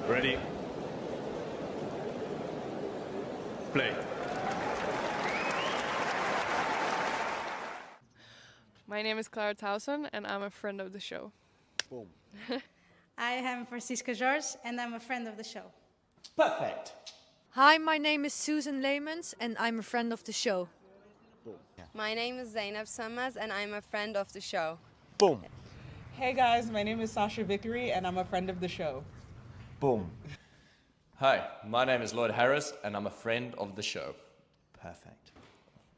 Ready. Play. My name is Clara Towson, and I'm a friend of the show. Boom. I am Francisca George, and I'm a friend of the show. Perfect. Hi, my name is Susan Leemans, and I'm a friend of the show. Boom. Yeah. My name is Zainab Sammaz, and I'm a friend of the show. Boom. Hey guys, my name is Sasha Vickery, and I'm a friend of the show. Boom. Hi, my name is Lloyd Harris, and I'm a friend of the show. Perfect.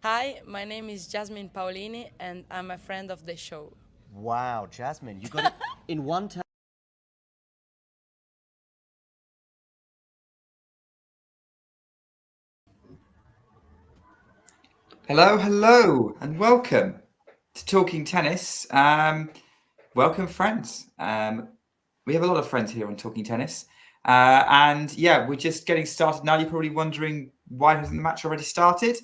Hi, my name is Jasmine Paolini, and I'm a friend of the show. Wow, Jasmine, you got it in one time. Hello, and welcome to Talking Tennis. Welcome, friends. We have a lot of friends here on Talking Tennis. And yeah, we're just getting started now. You're probably wondering why hasn't the match already started?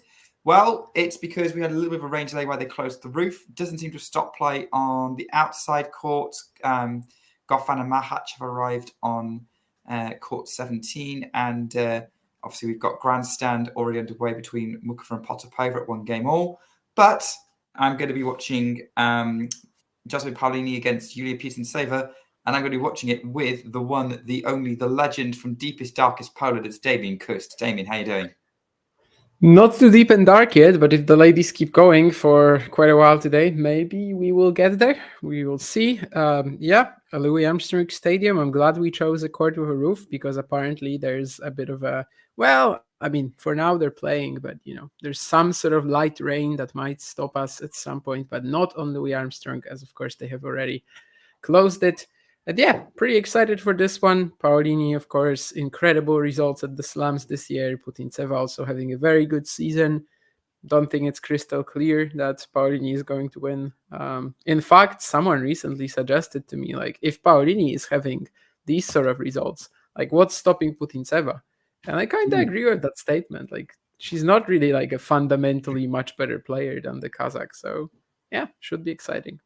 Well, it's because we had a little bit of a rain delay while they closed the roof. It doesn't seem to have stopped play on the outside court. Goffin and Mahac have arrived on court 17, and obviously we've got grandstand already underway between Mukova and Potapova at 1 game all. But I'm going to be watching Jasmine Paolini against Yulia Putintseva, and I'm going to be watching it with the one, the only, the legend from deepest, darkest Poland. It's Damien Kust. Damien, how you doing? Not too deep and dark yet, but if the ladies keep going for quite a while today, maybe we will get there. We will see. A Louis Armstrong Stadium. I'm glad we chose a court with a roof because apparently there's a bit of a, for now they're playing, but there's some sort of light rain that might stop us at some point, but not on Louis Armstrong, as of course they have already closed it. And yeah, pretty excited for this one. Paolini, of course, incredible results at the slams this year. Putintseva also having a very good season. Don't think it's crystal clear that Paolini is going to win. In fact, someone recently suggested to me, if Paolini is having these sort of results, what's stopping Putintseva? And I kind of agree with that statement. She's not really a fundamentally much better player than the Kazakh. So yeah, should be exciting.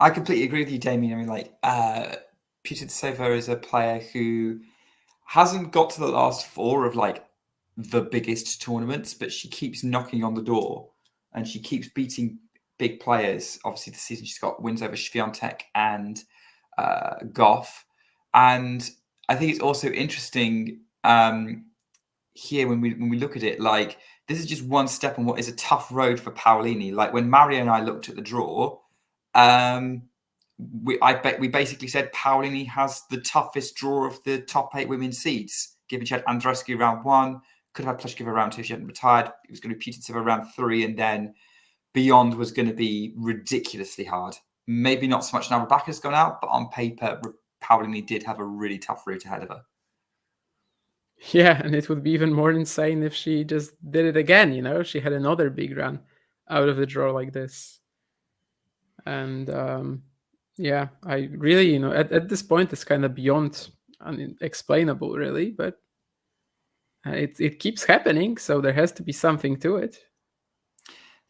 I completely agree with you, Damien. Putintseva is a player who hasn't got to the last four of the biggest tournaments, but she keeps knocking on the door and she keeps beating big players. Obviously, this season she's got wins over Swiatek and Goff. And I think it's also interesting here when we look at it, this is just one step on what is a tough road for Paolini. When Mario and I looked at the draw, we basically said Paolini has the toughest draw of the top 8 women's seeds, given she had Andreescu round 1, could have had Pliskova round 2 if she hadn't retired. It was going to be Putintseva round 3, and then beyond was going to be ridiculously hard. Maybe not so much now Rebecca's gone out, but on paper, Paolini did have a really tough route ahead of her. Yeah, and it would be even more insane if she just did it again, she had another big run out of the draw like this. And I really, at this point, it's kind of beyond unexplainable, really, but it keeps happening, so there has to be something to it.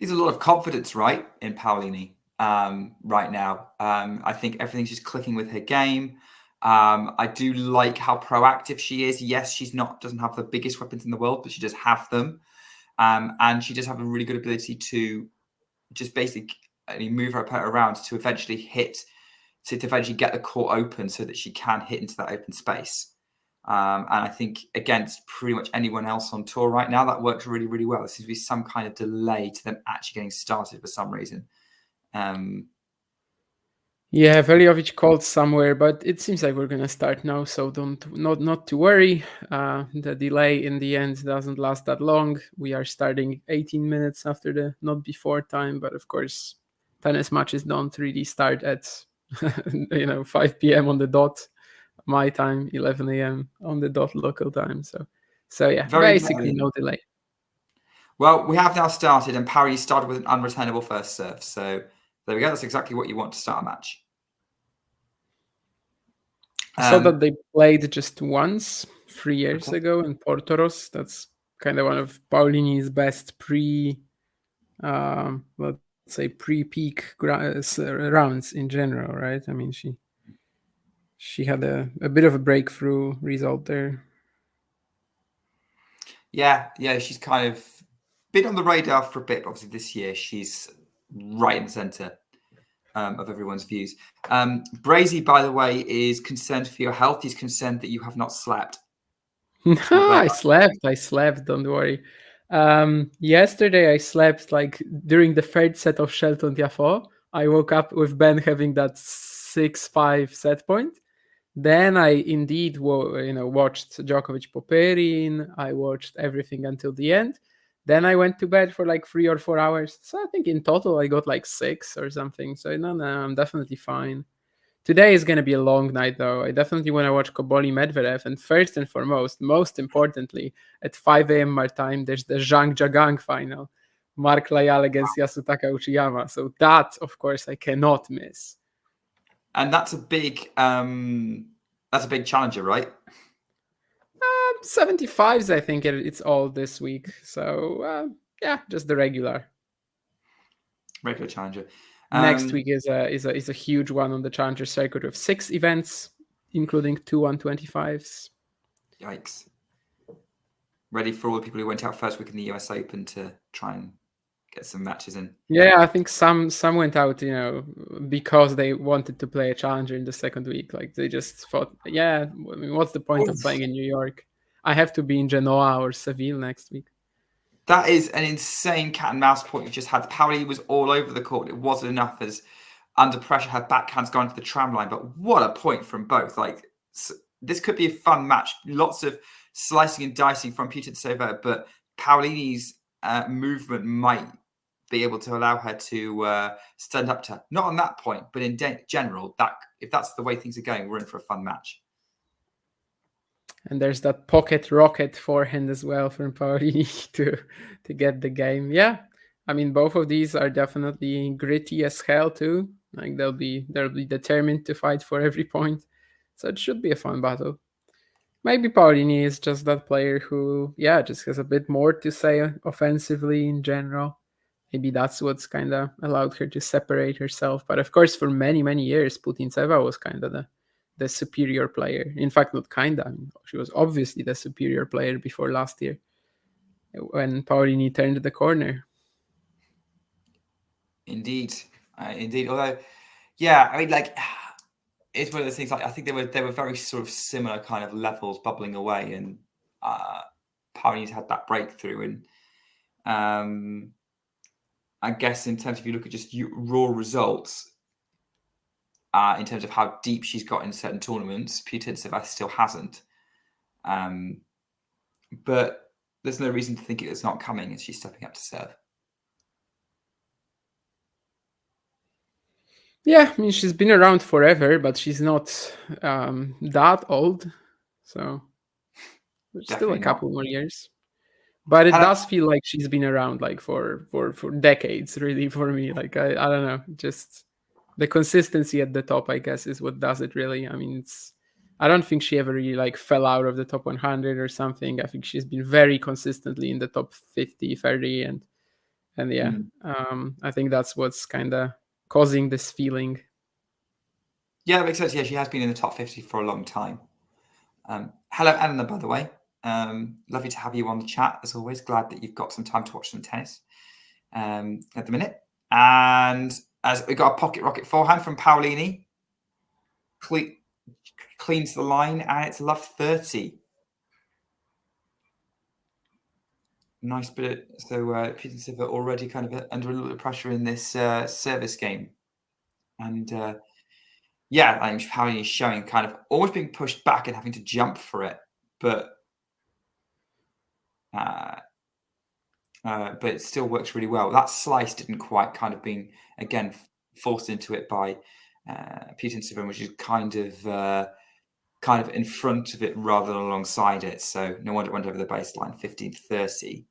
There's a lot of confidence, right, in Paolini right now. I think everything's just clicking with her game. I do like how proactive she is. Yes, doesn't have the biggest weapons in the world, but she does have them. And she does have a really good ability to just basically move her opponent around to eventually get the court open so that she can hit into that open space. And I think against pretty much anyone else on tour right now, that works really, really well. There seems to be some kind of delay to them actually getting started for some reason. Yeah, Veljovic called somewhere, but it seems like we're gonna start now, so not to worry. The delay in the end doesn't last that long. We are starting 18 minutes after the not before time, but of course, tennis matches don't really start at 5 p.m. on the dot, my time, 11 a.m. on the dot local time. So yeah, basically no delay. Well, we have now started, and Paris started with an unreturnable first serve. So there we go. That's exactly what you want to start a match. I saw that they played just once 3 years ago in Portoros. That's kind of one of Paolini's best let's say pre-peak rounds in general, right? I mean, she she had a bit of a breakthrough result there. Yeah, she's kind of been on the radar for a bit. But obviously, this year she's right in the centre of everyone's views. Brazy, by the way, is concerned for your health. He's concerned that you have not slept. I slept. Don't worry. Yesterday I slept like during the third set of Shelton Tiafoe. I woke up with Ben having that 6-5 set point. Then I indeed, watched Djokovic Popyrin. I watched everything until the end. Then I went to bed for like 3 or 4 hours. So I think in total I got like 6 or something. So no, I'm definitely fine. Today is going to be a long night, though. I definitely want to watch Koboli Medvedev. And first and foremost, most importantly, at 5 a.m. my time, there's the Zhang Jiagang final. Mark Layal against Yasutaka Uchiyama. So that, of course, I cannot miss. And that's a big challenger, right? 75s, I think it's all this week. So just the regular challenger. Next week is a huge one on the challenger circuit with 6 events, including 2 125s. Yikes! Ready for all the people who went out first week in the US Open to try and get some matches in. Yeah, I think some went out, because they wanted to play a challenger in the second week. Like they just thought, what's the point of playing in New York? I have to be in Genoa or Seville next week. That is an insane cat and mouse point you just had. Paolini was all over the court. It wasn't enough as under pressure had backhands gone to the tram line. But what a point from both. Like this could be a fun match. Lots of slicing and dicing from Putintseva, but Paolini's movement might be able to allow her to stand up to her. Not on that point, but in general, that if that's the way things are going, we're in for a fun match. And there's that pocket rocket forehand as well from Paolini to get the game. Yeah, I mean both of these are definitely gritty as hell too. Like they'll be determined to fight for every point. So it should be a fun battle. Maybe Paolini is just that player who, just has a bit more to say offensively in general. Maybe that's what's kind of allowed her to separate herself. But of course, for many, many years, Putintseva was kind of the superior player. In fact, not kind of. I mean, she was obviously the superior player before last year when Paolini turned the corner. Indeed. Although, I mean, like, it's one of those things. Like, I think they were very sort of similar kind of levels bubbling away, and Paolini's had that breakthrough. And I guess in terms of, if you look at just raw results, in terms of how deep she's got in certain tournaments, Putintseva still hasn't. But there's no reason to think it's not coming as she's stepping up to serve. Yeah, I mean, she's been around forever, but she's not that old. So there's still a couple more years. But it does feel like she's been around like for decades, really, for me. Like, I don't know, just the consistency at the top, I guess, is what does it really. I mean, I don't think she ever really like fell out of the top 100 or something. I think she's been very consistently in the top 50, 30. And I think that's what's kind of causing this feeling. Yeah, that makes sense. Yeah, she has been in the top 50 for a long time. Hello, Anna, by the way. Lovely to have you on the chat, as always. Glad that you've got some time to watch some tennis at the minute. And as we got a pocket rocket forehand from Paolini. Cleans the line, and it's love 30. Nice bit. So Putintseva already kind of under a little bit of pressure in this service game. And I think Paolini is showing kind of always being pushed back and having to jump for it. But it still works really well. That slice didn't quite kind of being, again, forced into it by Putintseva, which is kind of in front of it rather than alongside it. So no wonder it went over the baseline, 15-30.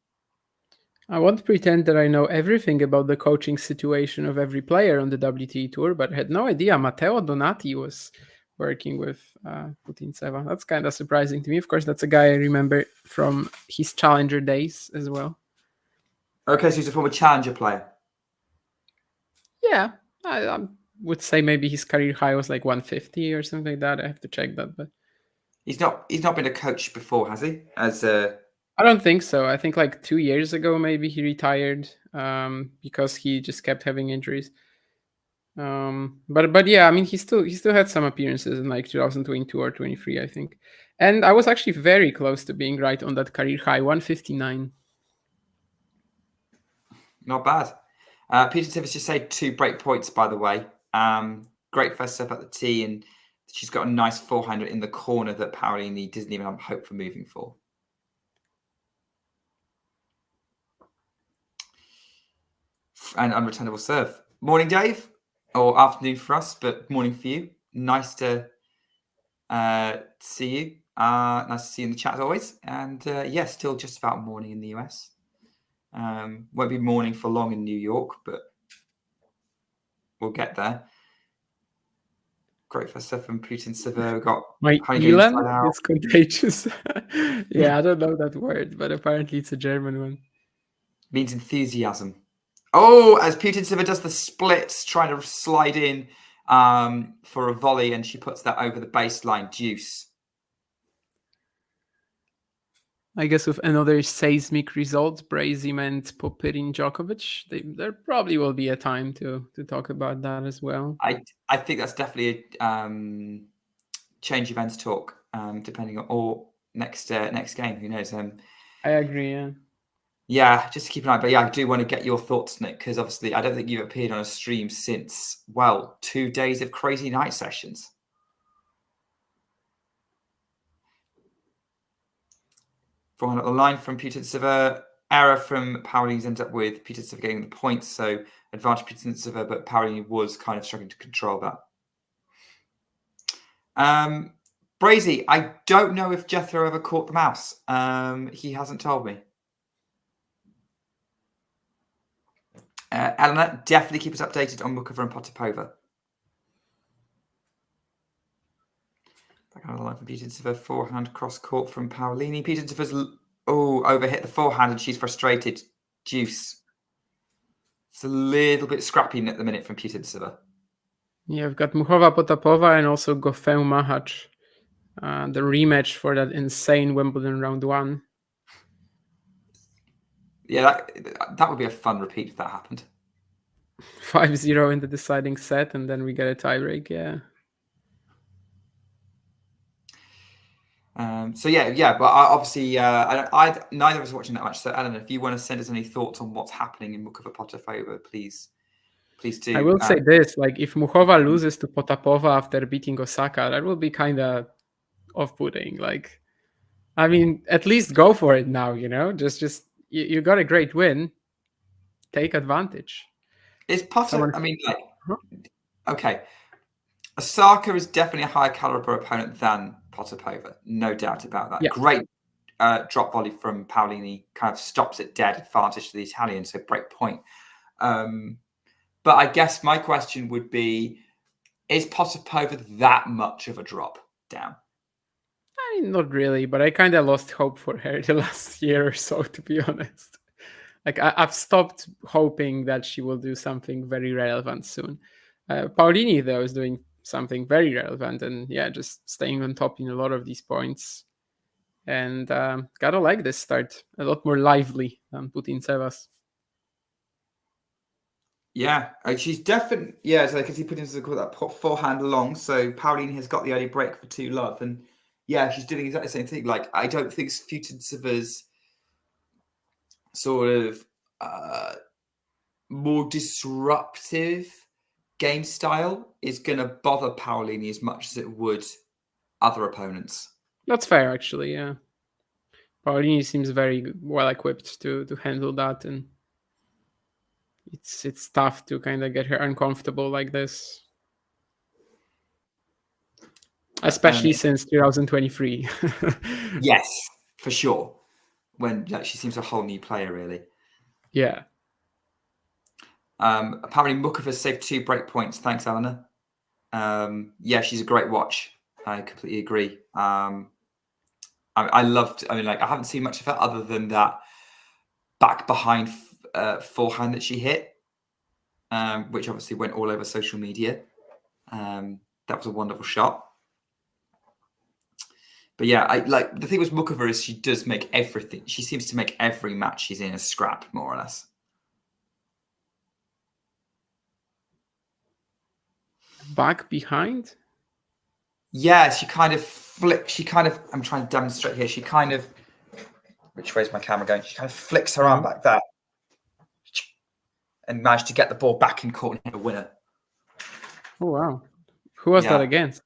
I won't pretend that I know everything about the coaching situation of every player on the WTA Tour, but I had no idea Matteo Donati was working with Putintseva. That's kind of surprising to me. Of course, that's a guy I remember from his challenger days as well. Okay, so he's a former challenger player. Yeah, I'm would say maybe his career high was like 150 or something like that. I have to check that, but He's not been a coach before, has he? As a I don't think so. I think like 2 years ago maybe he retired because he just kept having injuries. But yeah, I mean he still had some appearances in like 2022 or 23, I think. And I was actually very close to being right on that career high, 159. Not bad. Putintseva just saved 2 break points, by the way. Great first serve at the tee, and she's got a nice forehander in the corner that Paolini doesn't even have hope for moving for. And unreturnable serve. Morning, Dave, or afternoon for us, but morning for you. Nice to see you. Nice to see you in the chat as always. And yeah, still just about morning in the US. Won't be morning for long in New York, but we'll get there. Great first stuff from Putintseva. Got My Honey Games Elan inside out. is contagious. Yeah, I don't know that word, but apparently it's a German one. Means enthusiasm. Oh, as Putintseva does the splits, trying to slide in for a volley, and she puts that over the baseline. Deuce. I guess with another seismic result, Brazim and Popyrin Djokovic, there probably will be a time to talk about that as well. I think that's definitely a change events talk, depending on or next game. Who knows? I agree. Yeah. Yeah, just to keep an eye. But yeah, I do want to get your thoughts, Nick, because obviously I don't think you've appeared on a stream since 2 days of crazy night sessions. Forehand at the line from Putintseva. Error from Paolini ends up with Putintseva getting the points, so advantage Putintseva, but Paolini was kind of struggling to control that. Brazy, I don't know if Jethro ever caught the mouse. He hasn't told me. Elena, definitely keep us updated on Mukova and Potapova. Back on the line from Putintseva. Forehand cross court from Paolini. Putintseva's overhit the forehand and she's frustrated. Deuce. It's a little bit scrappy at the minute from Putintseva. Yeah, we've got Muchova Potapova and also Gofeu Machac. The rematch for that insane Wimbledon round 1. Yeah, that would be a fun repeat if that happened. 5-0 in the deciding set, and then we get a tiebreak. Yeah. So yeah, but obviously, neither of us are watching that much. So, Eleanor, if you want to send us any thoughts on what's happening in Mukova Potapova, please do. I will say this: like, if Muchova loses to Potapova after beating Osaka, that will be kind of off-putting. Like, I mean, at least go for it now. You know, just you got a great win. Take advantage. Is Potter? I mean, like, okay. Osaka is definitely a higher caliber opponent than Potapova, no doubt about that. Yeah. Great drop volley from Paolini, kind of stops it dead, advantage to the Italian, so break point. But I guess my question would be, is Potapova that much of a drop down? I mean, not really, but I kind of lost hope for her the last year or so, to be honest. Like, I've stopped hoping that she will do something very relevant soon. Paolini, though, is doing something very relevant and, yeah, just staying on top in a lot of these points. And gotta like this start. A lot more lively than Putintseva's. Yeah, she's definitely, yeah, so because he put into that forehand long, so Paolini has got the early break for 2-love. And yeah, she's doing exactly the same thing. Like, I don't think Putintseva's sort of more disruptive game style is going to bother Paolini as much as it would other opponents. That's fair, actually, yeah. Paolini seems very well equipped to handle that, and it's tough to kind of get her uncomfortable like this. Especially since 2023. Yes, for sure. When she seems a whole new player, really. Yeah. Apparently, Mukova saved 2 break points. Thanks, Eleanor. Yeah, she's a great watch. I completely agree. I loved. I mean, like, I haven't seen much of her other than that back behind forehand that she hit. which obviously went all over social media. That was a wonderful shot. But yeah, the thing with Mukova is she does make everything. She seems to make every match she's in a scrap, more or less. Back behind? Yeah, she kind of flicks. I'm trying to demonstrate here. She kind of, which way's my camera going? She kind of flicks her arm back there and managed to get the ball back in court and hit a winner. Oh, wow. Who was that against?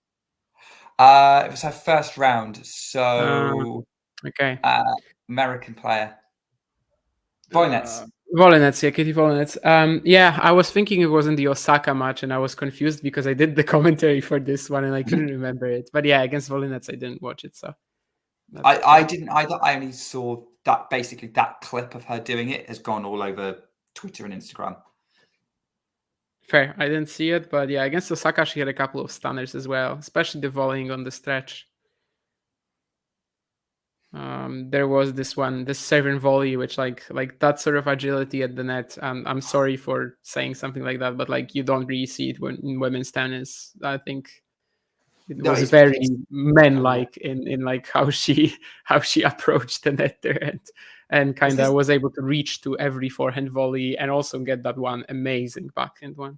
It was her first round. So, okay. American player. Volinets. Volinets, yeah, Katie Volinets. Yeah, I was thinking it wasn't the Osaka match, and I was confused because I did the commentary for this one and I couldn't remember it. But yeah, against Volinets, I didn't watch it. So I didn't either. I only saw that basically that clip of her doing it has gone all over Twitter and Instagram. Fair. I didn't see it, but yeah, against Osaka, she had a couple of stunners as well, especially the volleying on the stretch. There was this one, this serving volley, which like that sort of agility at the net. I'm sorry for saying something like that, but like you don't really see it in women's tennis. I think it was very men-like in like how she approached the net there and kind of was able to reach to every forehand volley and also get that one amazing backhand one.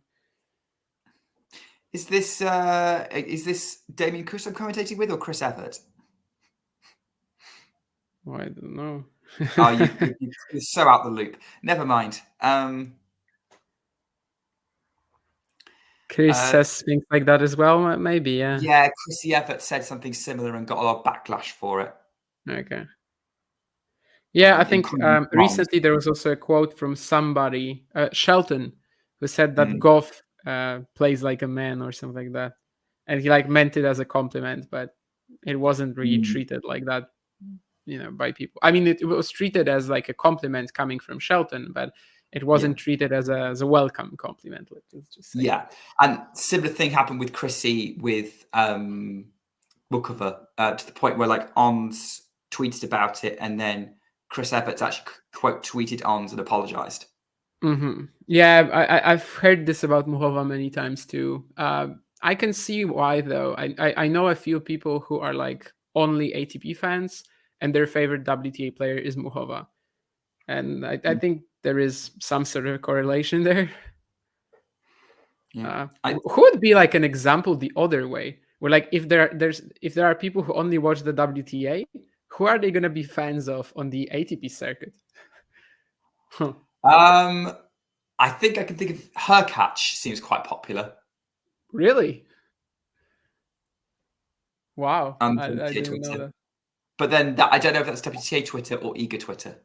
Is this Damien Chris I'm commentating with or Chris Everett? Oh, I don't know. You're so out the loop. Never mind. Chris says things like that as well, maybe, yeah. Yeah, Chrissy Everett said something similar and got a lot of backlash for it. Okay. Yeah, I think recently there was also a quote from somebody, Shelton, who said that Goff plays like a man or something like that. And he like meant it as a compliment, but it wasn't really treated like that, by people. I mean, it was treated as like a compliment coming from Shelton, but it wasn't treated as a welcome compliment. Let's just say. Yeah, and similar thing happened with Chrissy with Mukova to the point where like Ons tweeted about it, and then Chris Everett actually quote tweeted Ons and apologized. Mm-hmm. Yeah, I've heard this about Mukova many times too. I can see why though. I know a few people who are like only ATP fans, and their favorite WTA player is Mukova. And I think there is some sort of correlation there. Yeah. Who would be like an example the other way? Where like if there are people who only watch the WTA, who are they going to be fans of on the ATP circuit? I think I can think of Hercatch seems quite popular. Really? Wow. I didn't know that. But then I don't know if that's WTA Twitter or EGA Twitter.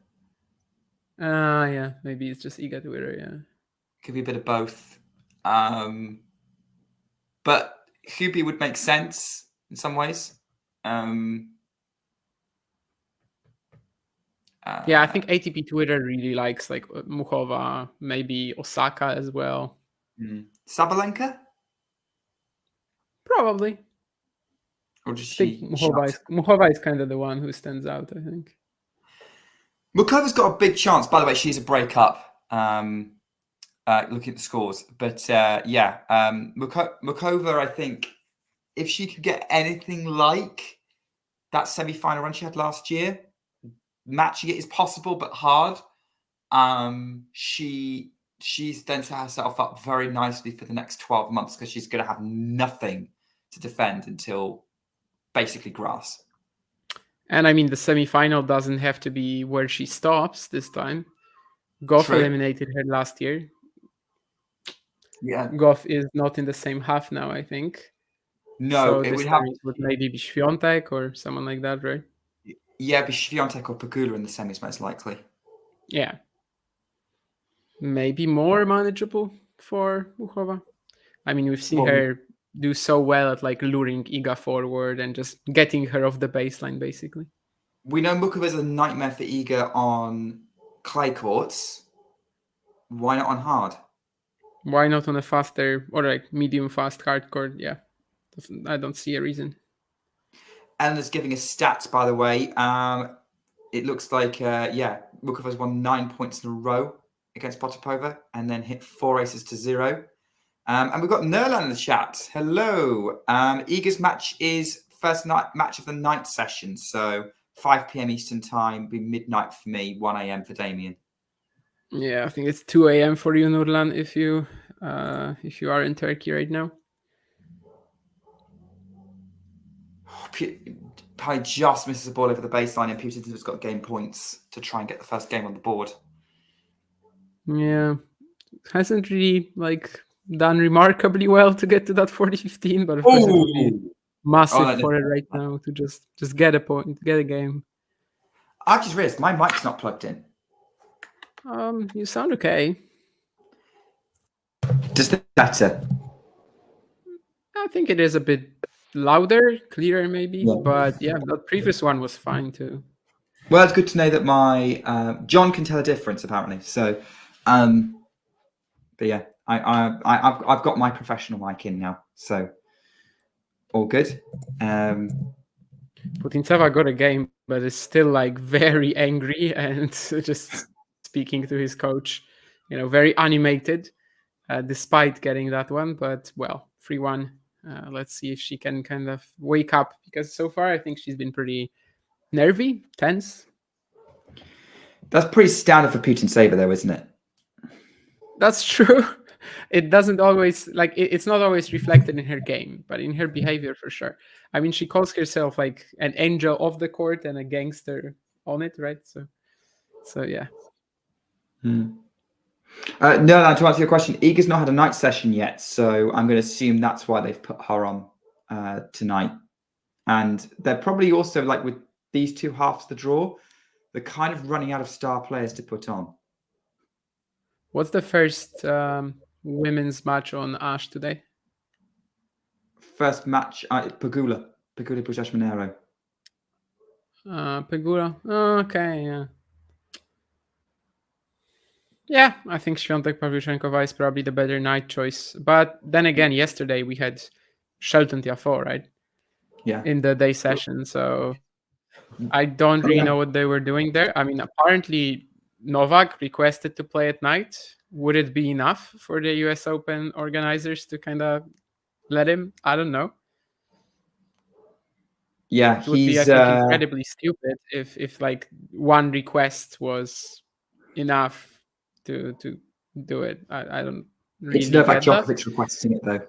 Yeah, maybe it's just EGA Twitter, yeah. Could be a bit of both. But Hubie would make sense in some ways. Yeah, I think ATP Twitter really likes like Mukova, maybe Osaka as well. Sabalenka? Probably. Or just Mukova is kind of the one who stands out, I think. Mukova's got a big chance. By the way, she's a breakup. Looking at the scores, but Mukova, I think, if she could get anything like that semi-final run she had last year, matching it is possible but hard. She's then set herself up very nicely for the next 12 months because she's going to have nothing to defend until basically grass. And I mean, the semi-final doesn't have to be where she stops this time. Goff eliminated her last year. Yeah, Goff is not in the same half now, I think. No, so it would maybe be Świątek or someone like that, right? Yeah, be Świątek or Pegula in the semis most likely. Yeah. Maybe more manageable for Mukova. I mean, we've seen her do so well at like luring Iga forward and just getting her off the baseline, basically. We know Mukova's a nightmare for Iga on clay courts. Why not on hard? Why not on a faster or like medium fast hard court? Yeah, I don't see a reason. Eleanor's giving us stats, by the way. It looks like, Mukova's won 9 points in a row against Potapova and then hit 4 aces to 0. And we've got Nerlan in the chat. Hello. Iga's match is first night match of the night session. So 5 p.m. Eastern time, be midnight for me, 1 a.m. for Damien. Yeah, I think it's 2 a.m. for you, Nurlan, if you are in Turkey right now. Probably just misses the ball over the baseline, and Putintseva got game points to try and get the first game on the board. Yeah, hasn't really done remarkably well to get to that 40-15, but of course it would be massive for it right now to just get a point, get a game. I just realized my mic's not plugged in. You sound okay. Does that better? I think it is a bit louder, clearer maybe, but yeah, the previous one was fine too. Well, it's good to know that my John can tell the difference apparently. So, but yeah, I've got my professional mic in now, so all good. Putintseva got a game, but is still very angry and just speaking to his coach, very animated, despite getting that one. But well, 3-1. Let's see if she can kind of wake up, because so far I think she's been pretty nervy, tense. That's pretty standard for Putintseva, though, isn't it? That's true. It doesn't always it's not always reflected in her game, but in her behavior for sure. I mean, she calls herself an angel of the court and a gangster on it, right? So yeah. No, to answer your question, Iga's not had a night session yet, so I'm going to assume that's why they've put her on tonight. And they're probably also, with these two halves of the draw, they're kind of running out of star players to put on. What's the first women's match on Ash today? First match, Pegula Pujash Monero. Pegula. Oh, okay, yeah. Yeah, I think Świątek Pawlyuchenkova is probably the better night choice. But then again, yesterday we had Shelton Tiafoe, right? Yeah. In the day session. So I don't really know what they were doing there. I mean, apparently Novak requested to play at night. Would it be enough for the US Open organizers to kind of let him? I don't know. Yeah, it would be, I think, incredibly stupid if one request was enough to do it. I don't really it's Novak get Djokovic requesting it though.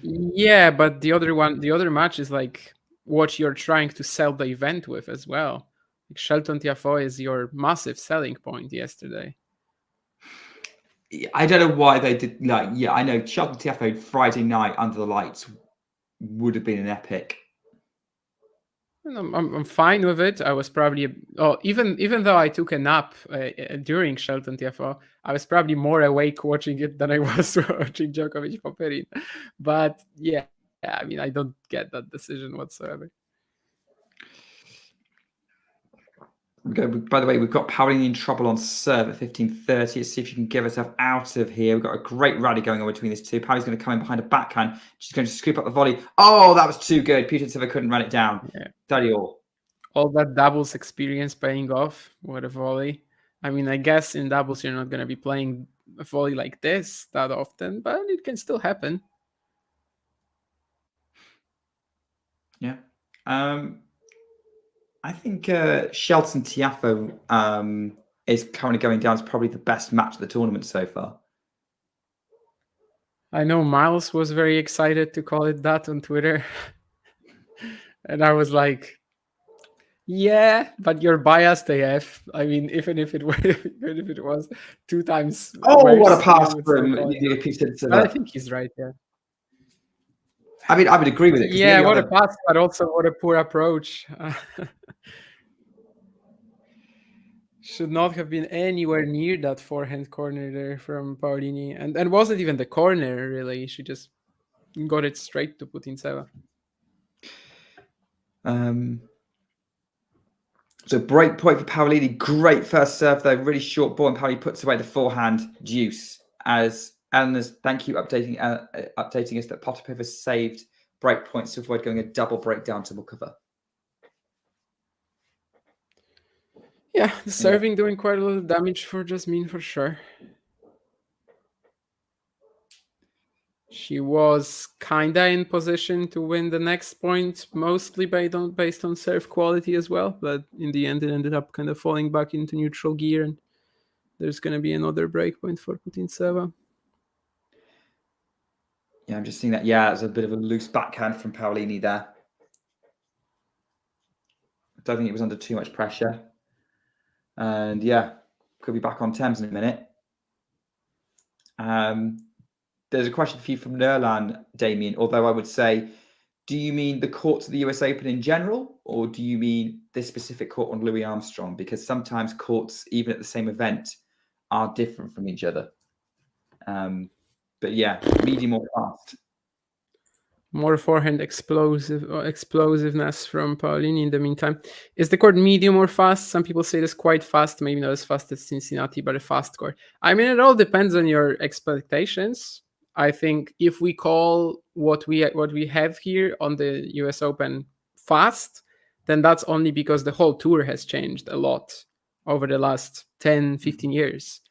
Yeah, but the other match is what you're trying to sell the event with as well. Shelton Tiafoe is your massive selling point yesterday. I don't know why they did. I know Shelton Tiafoe Friday night under the lights would have been an epic. I'm fine with it. I was probably even though I took a nap during Shelton Tiafoe, I was probably more awake watching it than I was watching Djokovic Popyrin. But yeah, I mean, I don't get that decision whatsoever. By the way, we've got Paolini in trouble on serve at 15:30. Let's see if you can get herself out of here. We've got a great rally going on between these two. Paolini's going to come in behind a backhand. She's going to scoop up the volley. Oh, that was too good. Putintseva couldn't run it down. Yeah. Daddy all that doubles experience paying off. What a volley. I mean, I guess in doubles you're not going to be playing a volley like this that often, but it can still happen. Yeah. I think Shelton Tiafoe is currently going down as probably the best match of the tournament so far. I know Miles was very excited to call it that on Twitter. And I was like, yeah, but you're biased AF. I mean, even if it was 2 times. Oh, worse, what a pass from Putintseva. I think he's right, yeah. I mean, I would agree with it. Yeah, what a pass, but also what a poor approach. Should not have been anywhere near that forehand corner there from Paolini. And wasn't even the corner, really. She just got it straight to Putintseva. So break point for Paolini. Great first serve, though. Really short ball, and Paolini puts away the forehand deuce. As Eleanor's, thank you, updating us that Potapova saved break points to avoid going a double breakdown to Mukova. Yeah, the serving doing quite a lot of damage for Jasmine for sure. She was kinda in position to win the next point, mostly based on serve quality as well. But in the end, it ended up kind of falling back into neutral gear, and there's going to be another breakpoint for Putintseva. Yeah, I'm just seeing that. Yeah, it's a bit of a loose backhand from Paolini there. I don't think it was under too much pressure. And yeah, could be back on terms in a minute. There's a question for you from Nerlan, Damien, although I would say, do you mean the courts of the US Open in general, or do you mean this specific court on Louis Armstrong? Because sometimes courts, even at the same event, are different from each other. But yeah, medium or fast? More forehand explosiveness from Paolini in the meantime. Is the court medium or fast? Some people say it's quite fast, maybe not as fast as Cincinnati, but a fast court. I mean, it all depends on your expectations. I think if we call what we have here on the US Open fast, then that's only because the whole tour has changed a lot over the last 10, 15 years.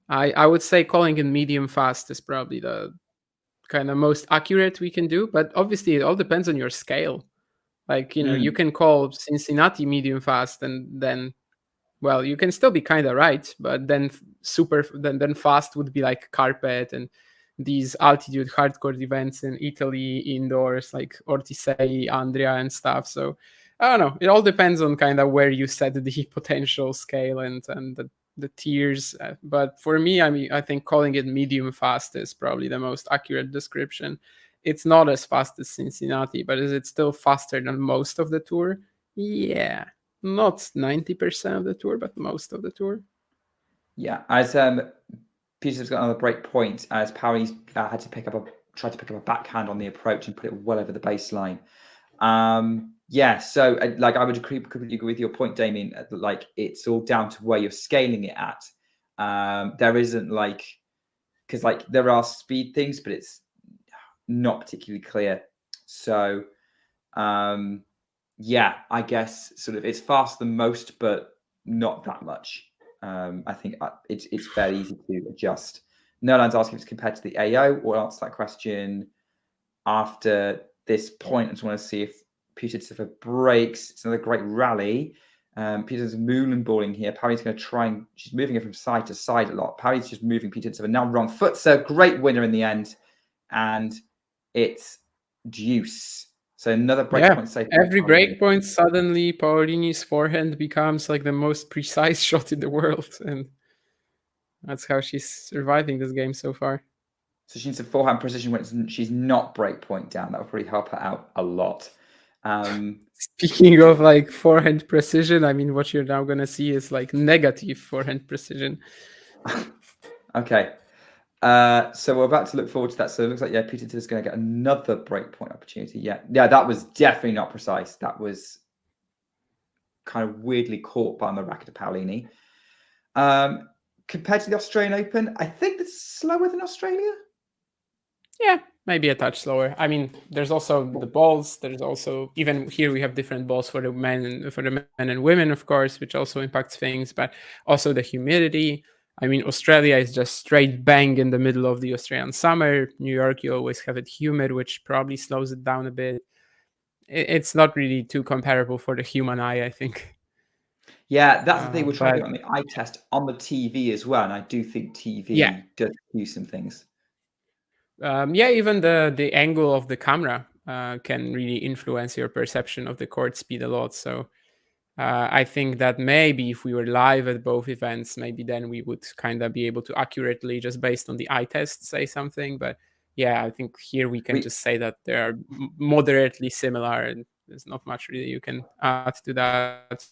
I would say calling it medium fast is probably the kind of most accurate we can do, but obviously it all depends on your scale. Like, you can call Cincinnati medium fast, and then, well, you can still be kind of right, but then then fast would be like carpet and these altitude hardcore events in Italy indoors, like Ortisei, Andria, and stuff. So I don't know. It all depends on kind of where you set the potential scale and the tiers. But for me, I mean, I think calling it medium fast is probably the most accurate description. It's not as fast as Cincinnati, but is it still faster than most of the tour? Yeah, not 90% of the tour, but most of the tour. Yeah, as Peter's got another break point, as Paolini tried to pick up a backhand on the approach and put it well over the baseline. Yeah, so like I would completely agree with your point, Damien. Like it's all down to where you're scaling it at. There isn't because there are speed things, but it's not particularly clear. So yeah, I guess sort of it's faster than most, but not that much. I think it's fairly easy to adjust. Nolan's asking if it's compared to the AO. We'll answer that question after this point. I just want to see if Putintseva breaks. It's another great rally. Putintseva mooling balling here. Paolini's going to try and she's moving it from side to side a lot. Paolini's just moving Putintseva now wrong foot. So great winner in the end, and it's deuce. So another breakpoint safe. Every breakpoint, suddenly Paolini's forehand becomes like the most precise shot in the world, and that's how she's surviving this game so far. So she needs a forehand precision when she's not breakpoint down. That will probably help her out a lot. Speaking of like forehand precision, I mean, what you're now going to see is like negative forehand precision. Okay. So we're about to look forward to that. So it looks like, yeah, Putintseva is going to get another breakpoint opportunity. Yeah, that was definitely not precise. That was kind of weirdly caught by the racket of Paolini. Compared to the Australian Open, I think it's slower than Australia. Yeah, maybe a touch slower. I mean, there's also the balls. There's also, even here we have different balls for the men and women, of course, which also impacts things, but also the humidity. I mean, Australia is just straight bang in the middle of the Australian summer. New York, you always have it humid, which probably slows it down a bit. It's not really too comparable for the human eye, I think. Yeah, that's the thing. We're trying to do on the eye test on the TV as well, and I do think TV does do some things. Even the angle of the camera can really influence your perception of the court speed a lot. So I think that maybe if we were live at both events, maybe then we would kind of be able to accurately, just based on the eye test, say something. But yeah, I think here we can just say that they are moderately similar, and there's not much really you can add to that.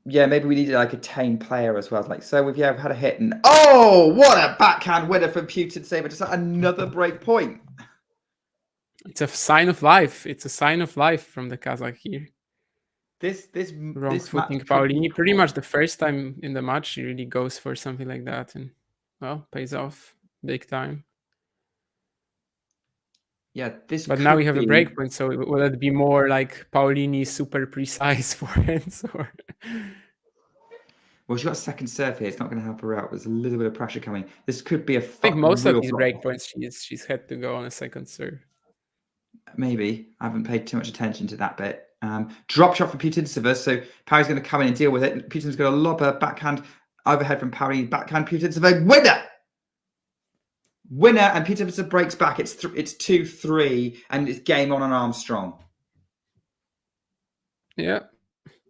Yeah, maybe we needed like a tame player as well. Like, so we've had a hit, and oh, what a backhand winner from Putintseva! Just another break point. It's a sign of life. It's a sign of life from the Kazakh here. This wrong footing Paolini. Pretty much the first time in the match, she really goes for something like that, and well, pays off big time. Yeah, But now we have a breakpoint, so will it be more like Paolini super precise forehands, or? Well, she's got a second serve here. It's not going to help her out. There's a little bit of pressure coming. This could be a I think most of real these block. breakpoints she's had to go on a second serve. Maybe. I haven't paid too much attention to that bit. Drop shot from Putintseva. So Paoli's going to come in and deal with it. Putin's going to lob a backhand overhead from Paolini. Backhand Putintseva. Winner. And Putintseva breaks back. It's 2-3 and it's game on Armstrong. Yeah.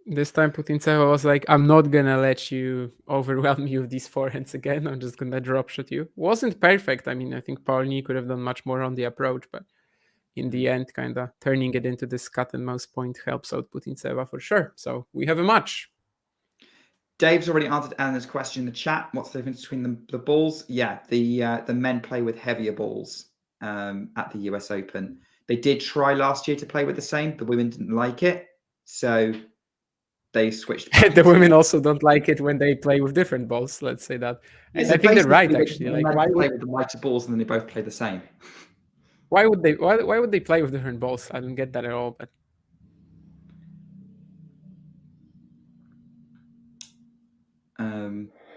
This time Putintseva was like, I'm not gonna let you overwhelm me with these forehands again. I'm just gonna drop shot you. Wasn't perfect. I mean, I think Paolini could have done much more on the approach, but in the end, kind of turning it into this cut and mouse point helps out Putintseva for sure. So we have a match. Dave's already answered Anna's question in the chat. What's the difference between the balls? Yeah, the men play with heavier balls at the US Open. They did try last year to play with the same. The women didn't like it, so they switched. The women also don't like it when they play with different balls. Let's say that. Yeah, I so think they're right, basically, actually. they Like, why play would, with the lighter balls and then they both play the same? why would they? Why would they play with different balls? I don't get that at all. But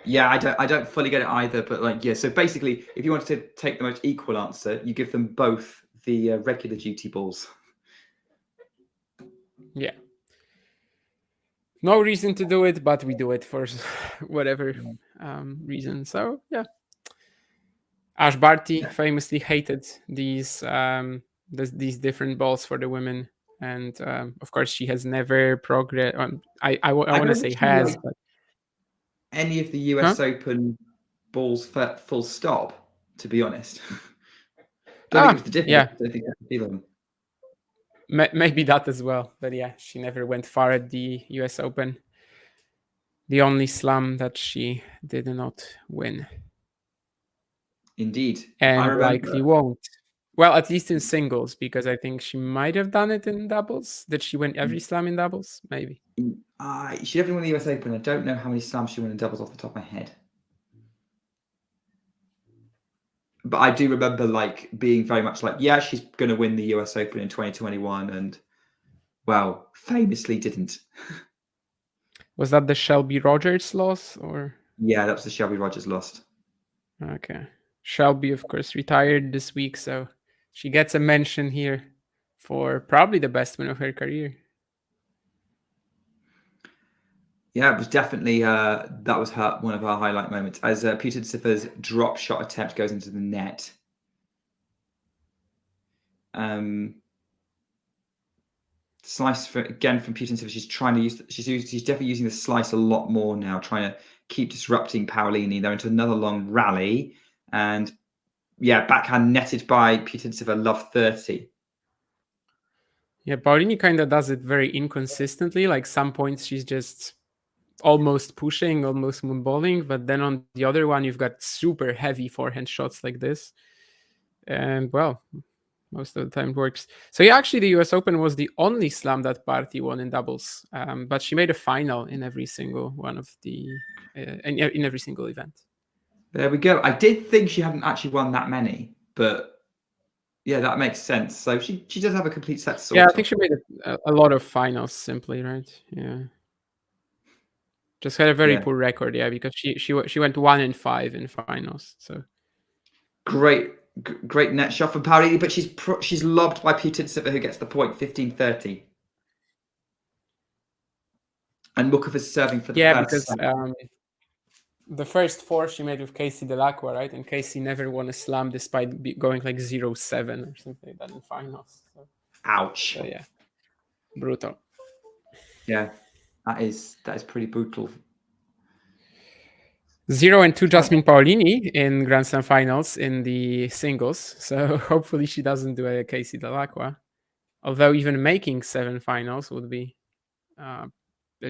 yeah, I don't fully get it either. But like, yeah. So basically, if you wanted to take the most equal answer, you give them both the regular duty balls. yeah. No reason to do it, but we do it for whatever reason. So yeah, Ash Barty famously hated these different balls for the women, and of course she has never progressed. I want to say has, but any of the US Open balls full stop. To be honest, don't think it's the difference. Yeah. I don't think I can feel them. Maybe that as well, but yeah, she never went far at the US Open. The only slam that she did not win. Indeed. And likely won't. Well, at least in singles, because I think she might have done it in doubles. Did she win every slam in doubles? Maybe. She definitely won the US Open. I don't know how many slams she won in doubles off the top of my head. But I do remember like being very much like, yeah, she's going to win the US Open in 2021. And, well, famously didn't. Was that the Shelby Rogers loss? Or yeah, that was the Shelby Rogers loss. Okay. Shelby, of course, retired this week. So she gets a mention here for probably the best win of her career. Yeah, it was definitely that was one of her highlight moments as Putintsev's drop shot attempt goes into the net. Slice again from Putintseva. She's trying to use. She's definitely using the slice a lot more now, trying to keep disrupting Paolini. They're into another long rally, and yeah, backhand netted by Putintseva. Love 30. Yeah, Paolini kind of does it very inconsistently. Like some points she's just almost pushing, almost moonballing, but then on the other one you've got super heavy forehand shots like this, and well, most of the time it works. So yeah, actually the US Open was the only slam that Barty won in doubles, but she made a final in every single one of the in every single event. There we go. I did think she hadn't actually won that many, but yeah, that makes sense. So she does have a complete set. Yeah, I think she made a lot of finals simply, right? Yeah. Just had a very poor record, yeah, because she went 1-5 in finals. So great net shot from Paolini, but she's lobbed by Putintseva, who gets the point, 15-30. And Mukova's serving for the first. Because the first four she made with Casey Delacqua, right? And Casey never won a slam despite going like 0-7 or something like that in finals. So, ouch. So yeah, brutal. Yeah. That is pretty brutal. 0-2 Jasmine Paolini in Grand Slam finals in the singles. So hopefully she doesn't do a Casey Delacqua. Although even making 7 finals would be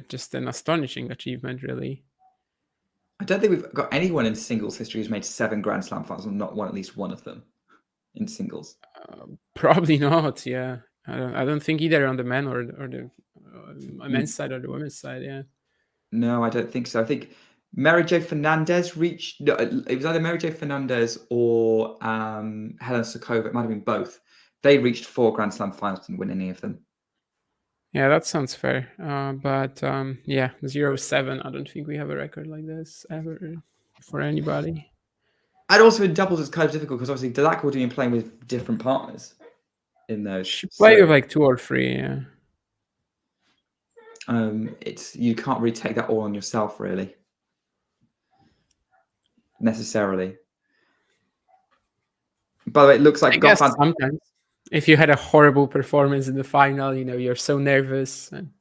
just an astonishing achievement, really. I don't think we've got anyone in singles history who's made 7 Grand Slam finals and not won at least one of them in singles. Probably not. Yeah, I don't think either on the men or the men's side or the women's side. Yeah. No, I don't think so. I think Mary Jo Fernandez reached. No, it was either Mary Jo Fernandez or Helen Sokova. It might have been both. They reached 4 Grand Slam finals, didn't win any of them. Yeah, that sounds fair. But yeah, 0-7. I don't think we have a record like this ever for anybody. And also in doubles, it's kind of difficult because obviously Dalak would have been playing with different partners in those. She played with like 2 or 3. Yeah. It's you can't really take that all on yourself, really, necessarily. By the way, it looks like I guess Goffin. sometimes, if you had a horrible performance in the final, you're so nervous, and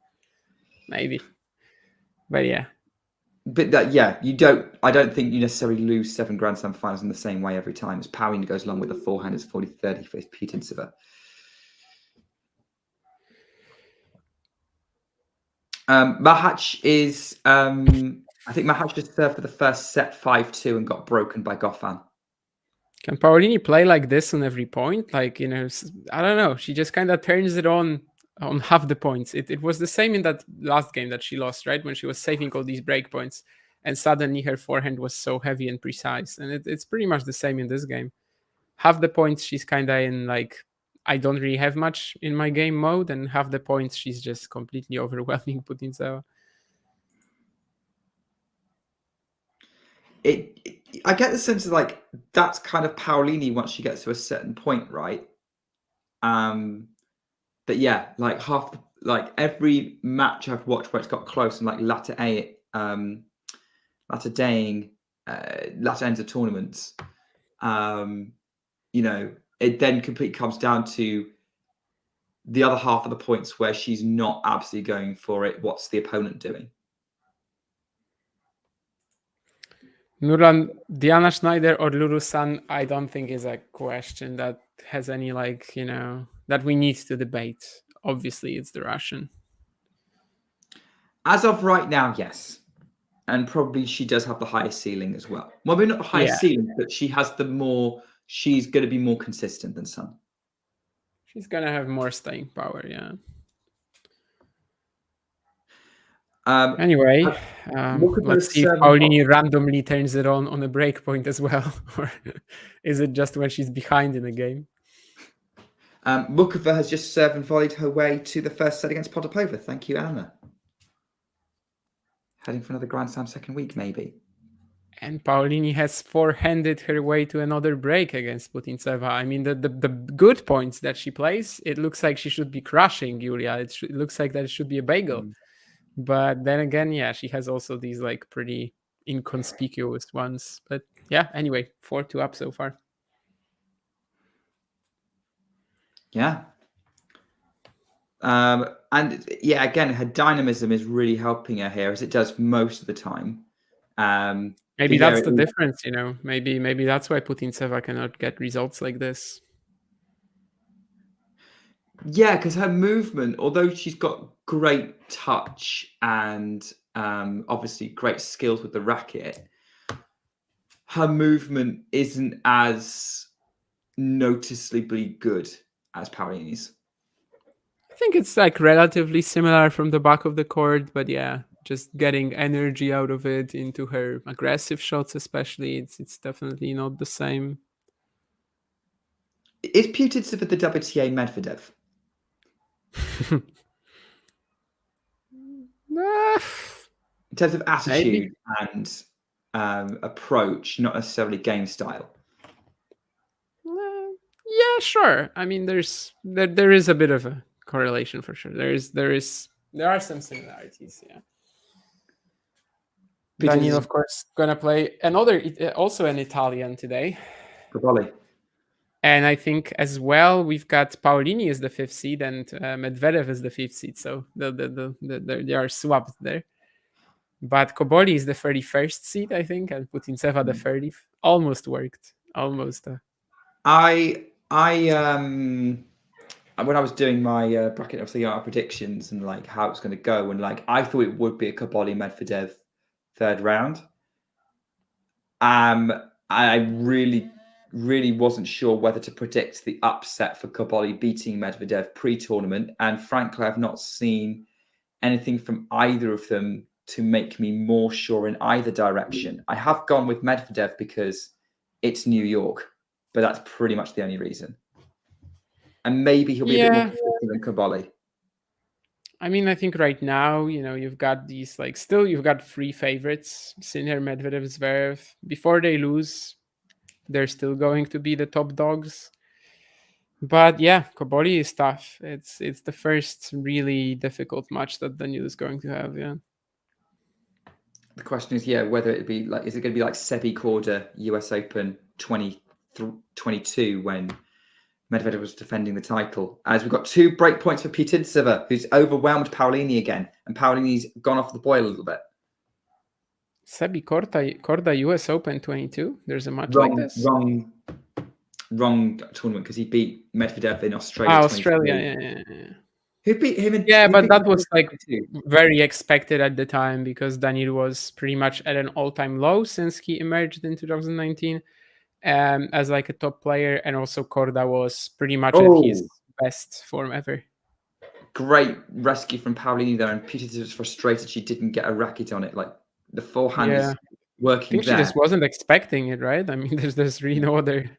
maybe. But yeah. But that, yeah, you don't. I don't think you necessarily lose 7 Grand Slam finals in the same way every time. As Paolini goes along with the forehand, it's 40-30 for Putintseva. Mahach is. I think Mahach just served for the first set 5-2 and got broken by Goffin. Can Paolini play like this on every point? Like, I don't know. She just kind of turns it on half the points. It was the same in that last game that she lost, right? When she was saving all these break points and suddenly her forehand was so heavy and precise. And it's pretty much the same in this game. Half the points she's kind of in like, I don't really have much in my game mode, and half the points she's just completely overwhelming Putintseva. I get the sense of like that's kind of Paolini once she gets to a certain point, right? But yeah, like every match I've watched where it's got close and like latter ends of tournaments, it then completely comes down to the other half of the points where she's not absolutely going for it. What's the opponent doing? Nurlan, Diana Schneider or Lulu San, I don't think is a question that has any that we need to debate. Obviously, it's the Russian. As of right now, yes. And probably she does have the highest ceiling as well. Well, maybe not the highest ceiling, but she has she's going to be more consistent than Sun. She's going to have more staying power, yeah. Anyway, let's see if Paolini randomly turns it on a break point as well. Or is it just when she's behind in a game? Mukova has just served and volleyed her way to the first set against Potapova. Thank you, Anna. Heading for another Grand Slam second week, maybe. And Paolini has forehanded her way to another break against Putintseva. I mean, the good points that she plays, it looks like she should be crushing Yulia. It looks like that it should be a bagel. But then again, yeah, she has also these like pretty inconspicuous ones. But yeah, anyway, 4-2 up so far. Yeah. And yeah, again, her dynamism is really helping her here, as it does most of the time. Maybe that's the difference, Maybe that's why Putintseva cannot get results like this. Yeah, because her movement, although she's got great touch and obviously great skills with the racket, her movement isn't as noticeably good as Paolini's. I think it's like relatively similar from the back of the court, but yeah, just getting energy out of it into her aggressive shots, especially, it's definitely not the same. Is Putintseva the WTA Medvedev? In terms of attitude and approach, not necessarily game style. Yeah, sure. I mean, there is a bit of a correlation for sure. There are some similarities. Yeah. Daniel, of course, gonna play also an Italian today. Probably. And I think as well we've got Paolini as the 5th seed and Medvedev as the 5th seed, so they are swapped there. But Koboli is the 31st seed, I think, and Putintseva the 30th. Almost worked. Almost. I when I was doing my bracket, obviously our predictions and like how it's going to go, and like I thought it would be a Koboli Medvedev third round. I really wasn't sure whether to predict the upset for Koboli beating Medvedev pre-tournament, and frankly, I've not seen anything from either of them to make me more sure in either direction. I have gone with Medvedev because it's New York, but that's pretty much the only reason. And maybe he'll be a bit more consistent than Koboli. I mean, I think right now, you've got these you've got three favorites: Sinner, Medvedev, Zverev. Before they lose, they're still going to be the top dogs. But yeah, Koboli is tough. It's the first really difficult match that Daniil is going to have. Yeah. The question is, whether it'd be is it going to be like Sebi Korda US Open 2022 when Medvedev was defending the title? As we've got 2 break points for Putintseva, who's overwhelmed Paolini again, and Paolini's gone off the boil a little bit. Sebi Korda US Open 22. There's a match like this. Wrong tournament because he beat Medvedev in Australia. Australia, yeah. Who beat him? But that was very expected at the time because Daniil was pretty much at an all-time low since he emerged in 2019 as a top player, and also Korda was pretty much at his best form ever. Great rescue from Paolini there, and Putintseva was frustrated she didn't get a racket on it. The forehand is working. I think she just wasn't expecting it, right? I mean, there's really no other.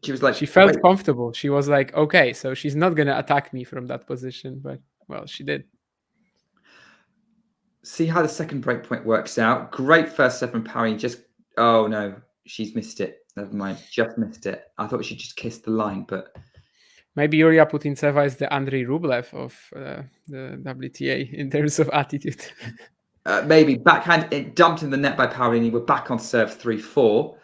She was she felt comfortable. She was like, okay, so she's not gonna attack me from that position, but well, she did. See how the second break point works out. Great first set from Paolini. Oh no, she's missed it. Never mind, just missed it. I thought she just kissed the line, but maybe Yulia Putintseva is the Andrei Rublev of the WTA in terms of attitude. Maybe backhand it dumped in the net by Paolini. We're back on serve 3-4.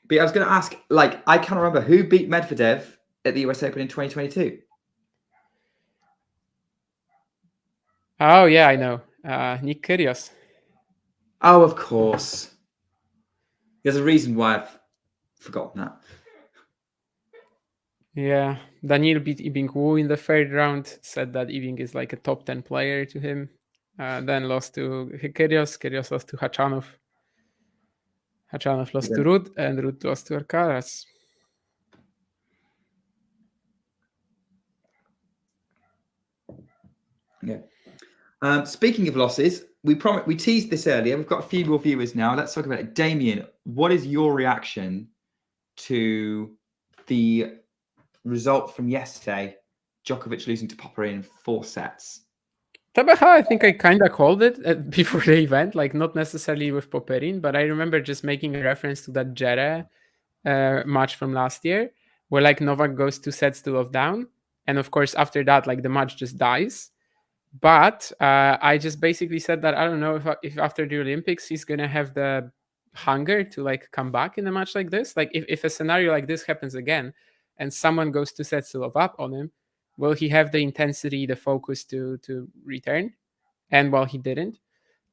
But I was going to ask, I can't remember who beat Medvedev at the US Open in 2022. Oh yeah, I know. Nick Kyrgios. Oh, of course. There's a reason why I've forgotten that. Yeah, Daniil beat Yibing Wu in the third round. Said that Yibing is like a top 10 player to him. Then lost to Kyrgios. Kyrgios lost to Khachanov. Khachanov lost to Ruud, and Ruud lost to Alcaraz. Yeah. Speaking of losses, we teased this earlier. We've got a few more viewers now. Let's talk about it. Damien, what is your reaction to the result from yesterday? Djokovic losing to Popper in 4 sets. Tabaha, I think I kind of called it before the event, not necessarily with Popperin, but I remember just making a reference to that Jere match from last year, where Novak goes 2 sets to love down, and of course after that the match just dies. But I just basically said that I don't know if after the Olympics he's gonna have the hunger to come back in a match like this. If a scenario like this happens again, and someone goes 2 sets to love up on him, will he have the intensity, the focus to return? And well, he didn't.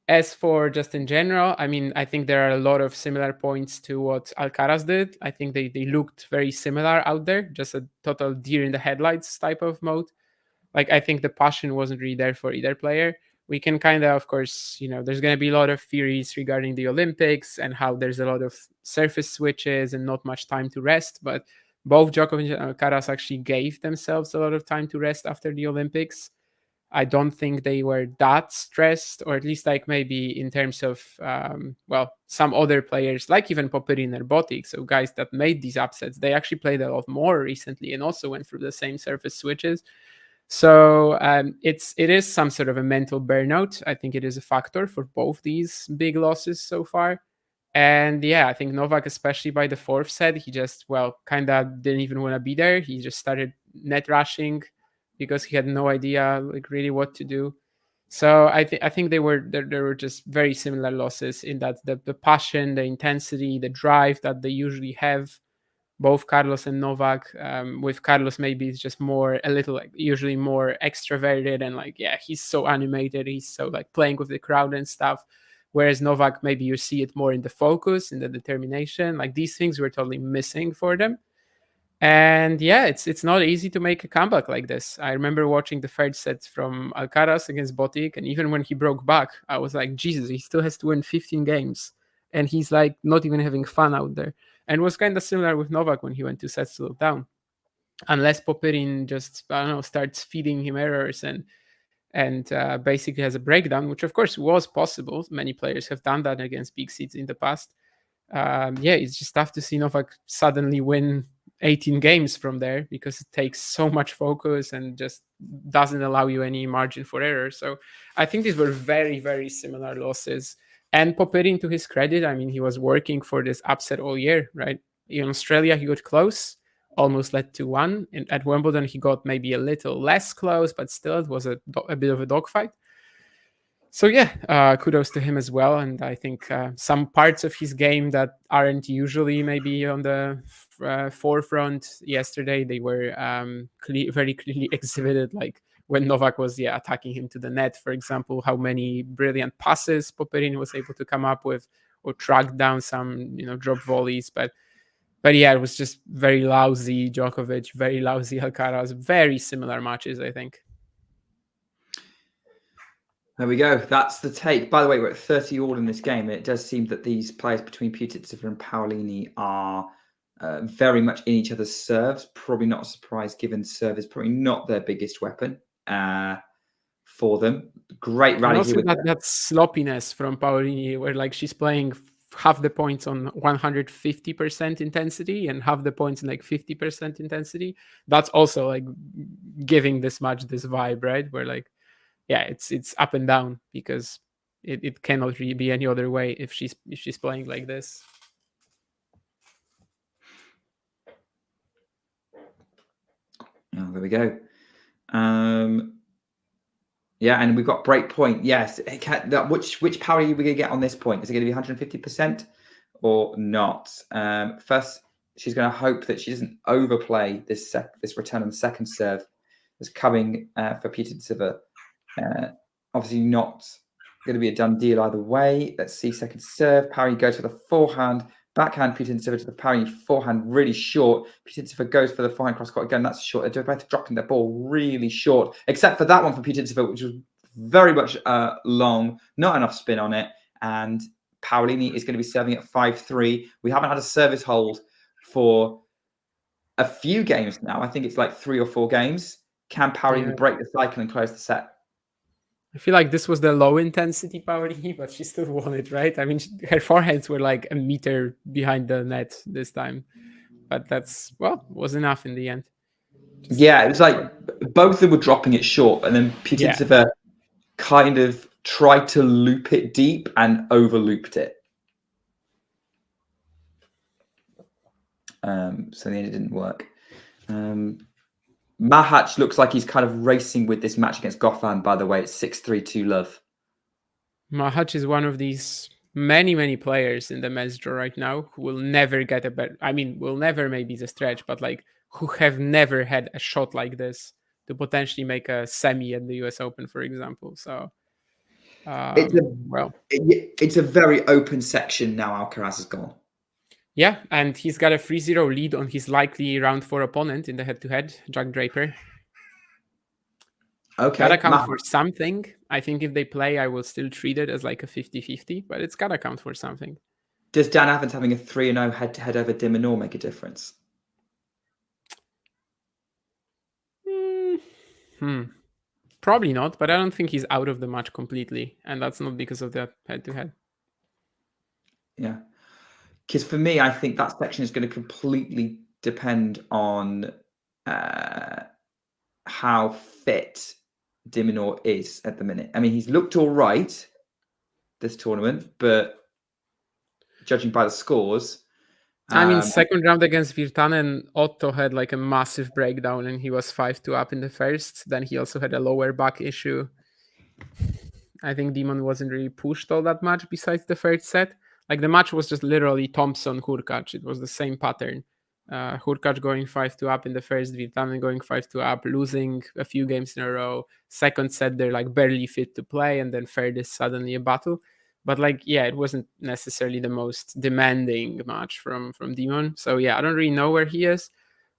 As for just in general, I mean, I think there are a lot of similar points to what Alcaraz did. I think they looked very similar out there, just a total deer in the headlights type of mode. I think the passion wasn't really there for either player. We can of course, there's going to be a lot of theories regarding the Olympics and how there's a lot of surface switches and not much time to rest, but both Djokovic and Alcaraz actually gave themselves a lot of time to rest after the Olympics. I don't think they were that stressed, or at least maybe in terms of, some other players, even Popperin or Botic, so guys that made these upsets, they actually played a lot more recently and also went through the same surface switches. So it is some sort of a mental burnout. I think it is a factor for both these big losses so far. And yeah, I think Novak, especially by the 4th set, he just, didn't even want to be there. He just started net rushing because he had no idea, really what to do. So I think there were just very similar losses in that the passion, the intensity, the drive that they usually have, both Carlos and Novak. With Carlos, maybe it's just usually more extroverted and he's so animated. He's so playing with the crowd and stuff. Whereas Novak, maybe you see it more in the focus, in the determination. These things were totally missing for them. And yeah, it's not easy to make a comeback like this. I remember watching the 3rd set from Alcaraz against Botic, and even when he broke back, I was like, Jesus, he still has to win 15 games. And he's not even having fun out there. And it was kind of similar with Novak when he went 2 sets to down. Unless Popperin just, starts feeding him errors and basically has a breakdown, which of course was possible. Many players have done that against big seeds in the past. It's just tough to see Novak suddenly win 18 games from there, because it takes so much focus and just doesn't allow you any margin for error. So I think these were very, very similar losses. And Popperin, to his credit, I mean, he was working for this upset all year, right? In Australia, he got close, almost led to 1. And at Wimbledon, he got maybe a little less close, but still it was a bit of a dogfight. So yeah, kudos to him as well. And I think some parts of his game that aren't usually maybe on the forefront yesterday, they were very clearly exhibited, like when Novak was attacking him to the net, for example, how many brilliant passes Popperin was able to come up with, or track down some drop volleys. But yeah, it was just very lousy Djokovic, very lousy Alcaraz, very similar matches, I think. There we go. That's the take. By the way, we're at 30 all in this game. It does seem that these players between Putintseva and Paolini are very much in each other's serves. Probably not a surprise, given serve is probably not their biggest weapon for them. Great rally. And also that sloppiness from Paolini, where like she's playing half the points on 150% intensity and half the points in like 50% intensity. That's also like giving this match this vibe, right? Where like, yeah, it's up and down, because it cannot really be any other way if she's playing like this. Oh, there we go. Yeah, and we've got break point. Yes, which power are we going to get on this point? Is it going to be 150% or not? First, she's going to hope that she doesn't overplay this return on the second serve that's coming for Putintseva. Obviously not going to be a done deal either way. Let's see, second serve. Paolini goes for the forehand. Backhand Putintseva to the Paolini forehand, really short. Putintseva goes for the forehand cross court again. That's short. They're both dropping their ball really short, except for that one for Putintseva, which was very much long, not enough spin on it. And Paolini is going to be serving at 5-3. We haven't had a service hold for a few games now. I think it's like 3 or 4 games. Can Paolini break the cycle and close the set? I feel like this was the low intensity Paolini, but she still won it, right? I mean, her forehands were like a meter behind the net this time, but was enough in the end. Yeah, it was like both of them were dropping it short, and then Putintseva kind of tried to loop it deep and over-looped it. So in the end, it didn't work. Mahac looks like he's kind of racing with this match against Goffin, by the way. It's 6-3 love. Mahac is one of these many players in the men's draw right now who will never get a better... I mean, will never maybe the stretch, but like who have never had a shot like this to potentially make a semi at the US Open, for example. So, it's a very open section now. Alcaraz is gone. Yeah, and he's got a 3-0 lead on his likely round 4 opponent in the head-to-head, Jack Draper. Okay. Gotta count for something. I think if they play, I will still treat it as like a 50-50, but it's gotta count for something. Does Dan Evans having a 3-0 head-to-head over de Minaur make a difference? Probably not, but I don't think he's out of the match completely, and that's not because of the head-to-head. Yeah. Because for me, I think that section is going to completely depend on how fit de Minaur is at the minute. I mean, he's looked all right this tournament, but judging by the scores... I mean, second round against Virtanen, Otto had like a massive breakdown and he was 5-2 up in the first. Then he also had a lower back issue. I think Demon wasn't really pushed all that much besides the first set. Like the match was just literally Thompson, Hurkacz. It was the same pattern. Hurkacz going 5-2 up in the first, Virtanen going 5-2 up, losing a few games in a row. Second set, they're like barely fit to play, and then third is suddenly a battle. But like, yeah, it wasn't necessarily the most demanding match from Demon. So yeah, I don't really know where he is.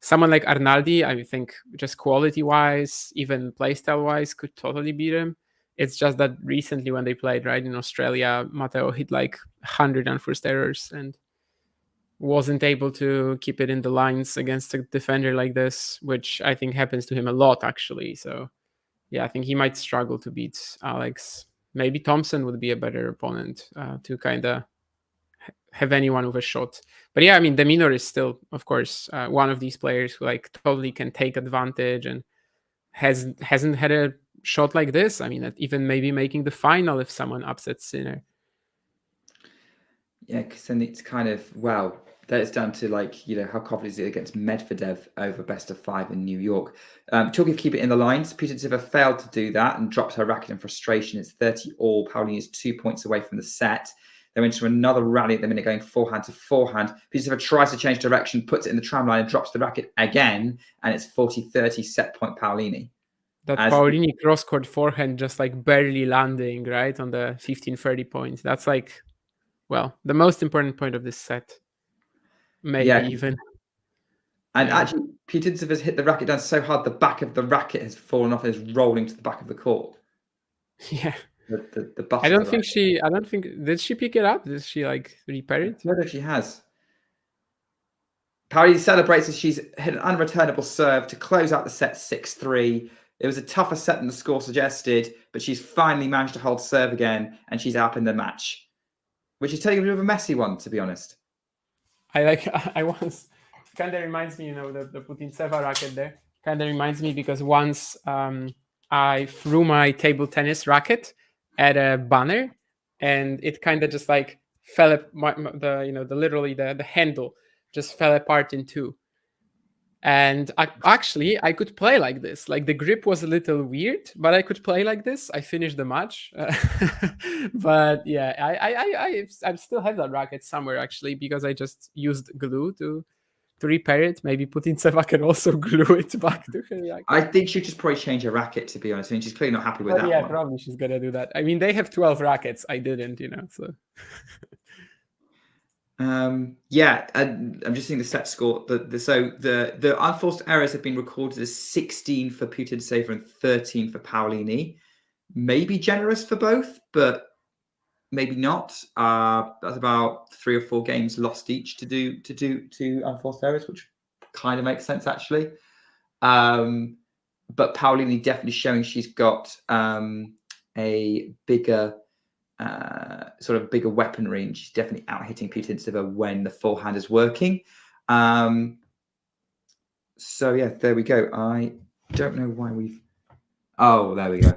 Someone like Arnaldi, I think just quality-wise, even playstyle-wise, could totally beat him. It's just that recently when they played, right, in Australia, Matteo hit like 100 unforced errors and wasn't able to keep it in the lines against a defender like this, which I think happens to him a lot, actually. So yeah, I think he might struggle to beat Alex. Maybe Thompson would be a better opponent to kind of have anyone with a shot. But yeah, I mean, Deminor is still, of course, one of these players who like totally can take advantage and hasn't had a shot like this. I mean, even maybe making the final if someone upsets Sinner. Yeah, because then it's kind of, well, that is down to like, you know, how confident is it against Medvedev over best of 5 in New York. Talking of keep it in the lines, Putintseva failed to do that and dropped her racket in frustration. It's 30 all. Paolini is 2 points away from the set. They went into another rally at the minute, going forehand to forehand. Putintseva tries to change direction, puts it in the tram line and drops the racket again. And it's 40-30 set point Paolini. That Paolini cross-court forehand just like barely landing, right, on the 15-30 points. That's like, well, the most important point of this set. Maybe even. And actually, Putintseva hit the racket down so hard, the back of the racket has fallen off and is rolling to the back of the court. Yeah. The I don't think did she pick it up? Did she like repair it? I don't know if she has. Paolini celebrates as she's hit an unreturnable serve to close out the set 6-3. It was a tougher set than the score suggested, but she's finally managed to hold serve again, and she's up in the match, which is turning a bit of a messy one, to be honest. I once kind of reminds me, you know, the Putintseva racket there kind of reminds me because once I threw my table tennis racket at a banner, and it kind of just like fell the handle just fell apart in two. And I could play like this. Like the grip was a little weird, but I could play like this. I finished the match, but yeah, I still have that racket somewhere actually because I just used glue to repair it. Maybe Putintseva can also glue it back to her racket. I think she'd just probably change her racket, to be honest. I mean, she's clearly not happy with that. Yeah, one. probably she's gonna do that. I mean, they have 12 rackets. I didn't, you know, so. Yeah, and I'm just seeing the set score. The unforced errors have been recorded as 16 for Putintseva and 13 for Paolini. Maybe generous for both, but maybe not. That's about 3 or 4 games lost each to unforced errors, which kind of makes sense actually. But Paolini definitely showing she's got a bigger. Sort of bigger weaponry, and she's definitely out hitting Putintseva when the forehand is working. So yeah, there we go. I don't know why we've. Oh, there we go.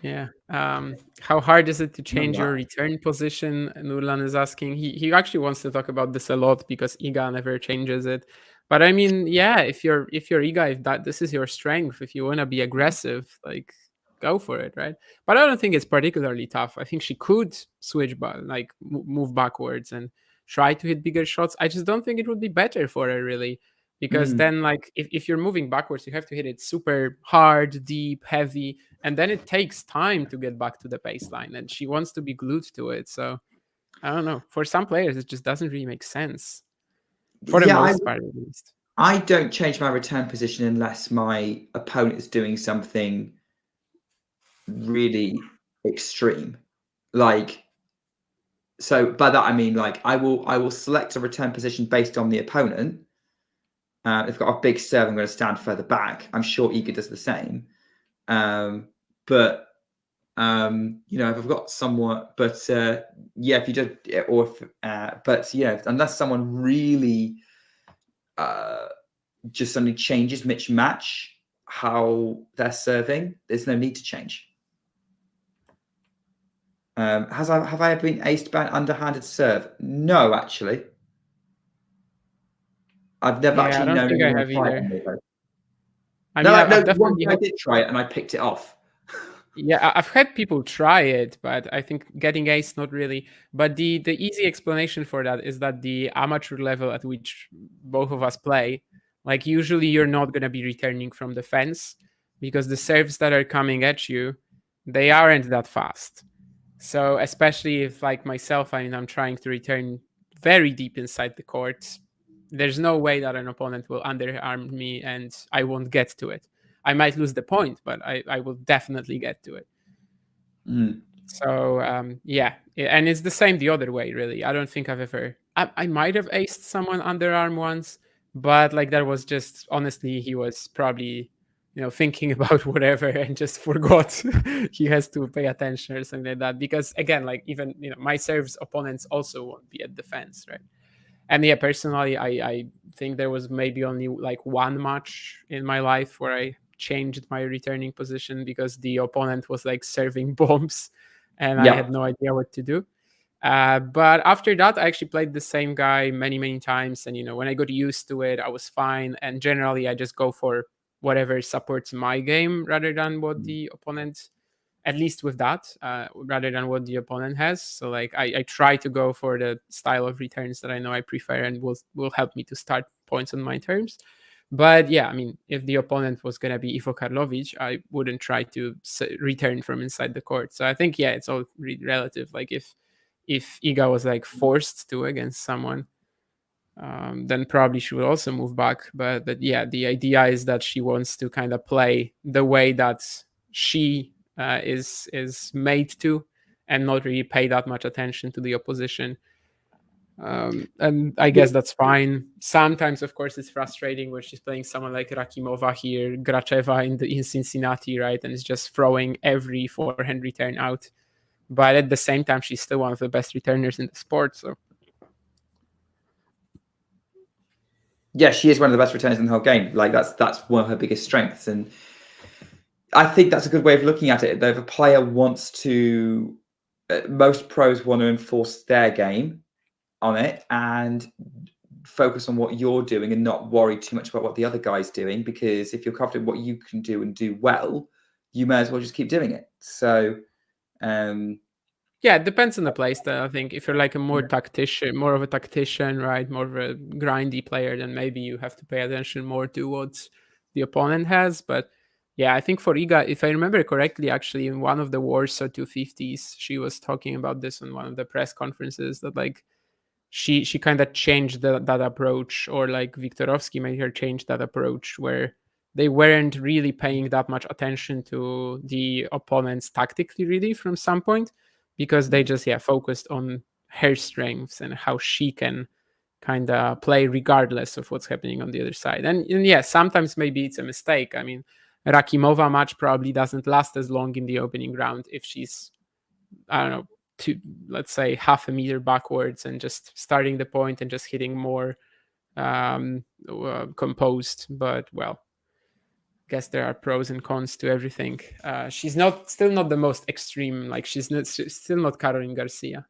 Yeah. How hard is it to change your return position? Nurlan is asking. He actually wants to talk about this a lot because Iga never changes it. But I mean, yeah, if you're Iga, if this is your strength, if you want to be aggressive, like go for it, right? But I don't think it's particularly tough. I think she could switch, but like move backwards and try to hit bigger shots. I just don't think it would be better for her really, because then like if you're moving backwards, you have to hit it super hard, deep, heavy, and then it takes time to get back to the baseline. And she wants to be glued to it. So I don't know. For some players, it just doesn't really make sense. For the most part, at least. I don't change my return position unless my opponent is doing something really extreme, like, so by that I mean like I will select a return position based on the opponent. If I've got a big serve, I'm going to stand further back. I'm sure Iga does the same, but you know, if I've got someone, but yeah, if you do, or if, but yeah, unless someone really just suddenly changes match how they're serving, there's no need to change. Have I been aced by an underhanded serve? No, actually. I've never actually known. I don't think I have either. I did try it and I picked it off. Yeah, I've had people try it, but I think getting ace, not really. But the easy explanation for that is that the amateur level at which both of us play, like usually you're not going to be returning from the fence because the serves that are coming at you, they aren't that fast. So especially if, like myself, I'm trying to return very deep inside the court, there's no way that an opponent will underarm me and I won't get to it. I might lose the point, but I will definitely get to it. So, yeah. And it's the same the other way, really. I don't think I've ever... I might have aced someone underarm once, but like that was just... Honestly, he was probably thinking about whatever and just forgot he has to pay attention or something like that. Because again, like even my serves opponents also won't be at defense, right? And yeah, personally, I think there was maybe only like one match in my life where I changed my returning position because the opponent was like serving bombs and I had no idea what to do. But after that, I actually played the same guy many times. And, when I got used to it, I was fine. And generally, I just go for whatever supports my game rather than what the opponent, at least with that, rather than what the opponent has. So like I try to go for the style of returns that I know I prefer and will help me to start points on my terms. But yeah, I mean, if the opponent was going to be Ivo Karlovic, I wouldn't try to return from inside the court. So I think, yeah, it's all relative. Like if Iga was like forced to against someone, then probably she will also move back. But yeah, the idea is that she wants to kind of play the way that she is made to, and not really pay that much attention to the opposition. And I guess that's fine. Sometimes, of course, it's frustrating when she's playing someone like Rakimova here, Gracheva in Cincinnati, right? And it's just throwing every forehand return out. But at the same time, she's still one of the best returners in the sport. So yeah, she is one of the best returners in the whole game. Like that's one of her biggest strengths, and I think that's a good way of looking at it. If a player wants to, most pros want to enforce their game on it and focus on what you're doing and not worry too much about what the other guy's doing, because if you're confident what you can do and do well, you may as well just keep doing it. So yeah, it depends on the playstyle. I think if you're like a more of a tactician, right, more of a grindy player, then maybe you have to pay attention more to what the opponent has. But yeah, I think for Iga, if I remember correctly, actually in one of the Warsaw 250s, she was talking about this on one of the press conferences, that like she kind of changed that approach, or like Viktorovsky made her change that approach, where they weren't really paying that much attention to the opponents tactically, really, from some point, because they just focused on her strengths and how she can kind of play regardless of what's happening on the other side. And yeah, sometimes maybe it's a mistake. I mean, Rakimova match probably doesn't last as long in the opening round if she's, I don't know, let's say half a meter backwards and just starting the point and just hitting more composed. But well, I guess there are pros and cons to everything. She's still not the most extreme. Like she's still not Caroline Garcia.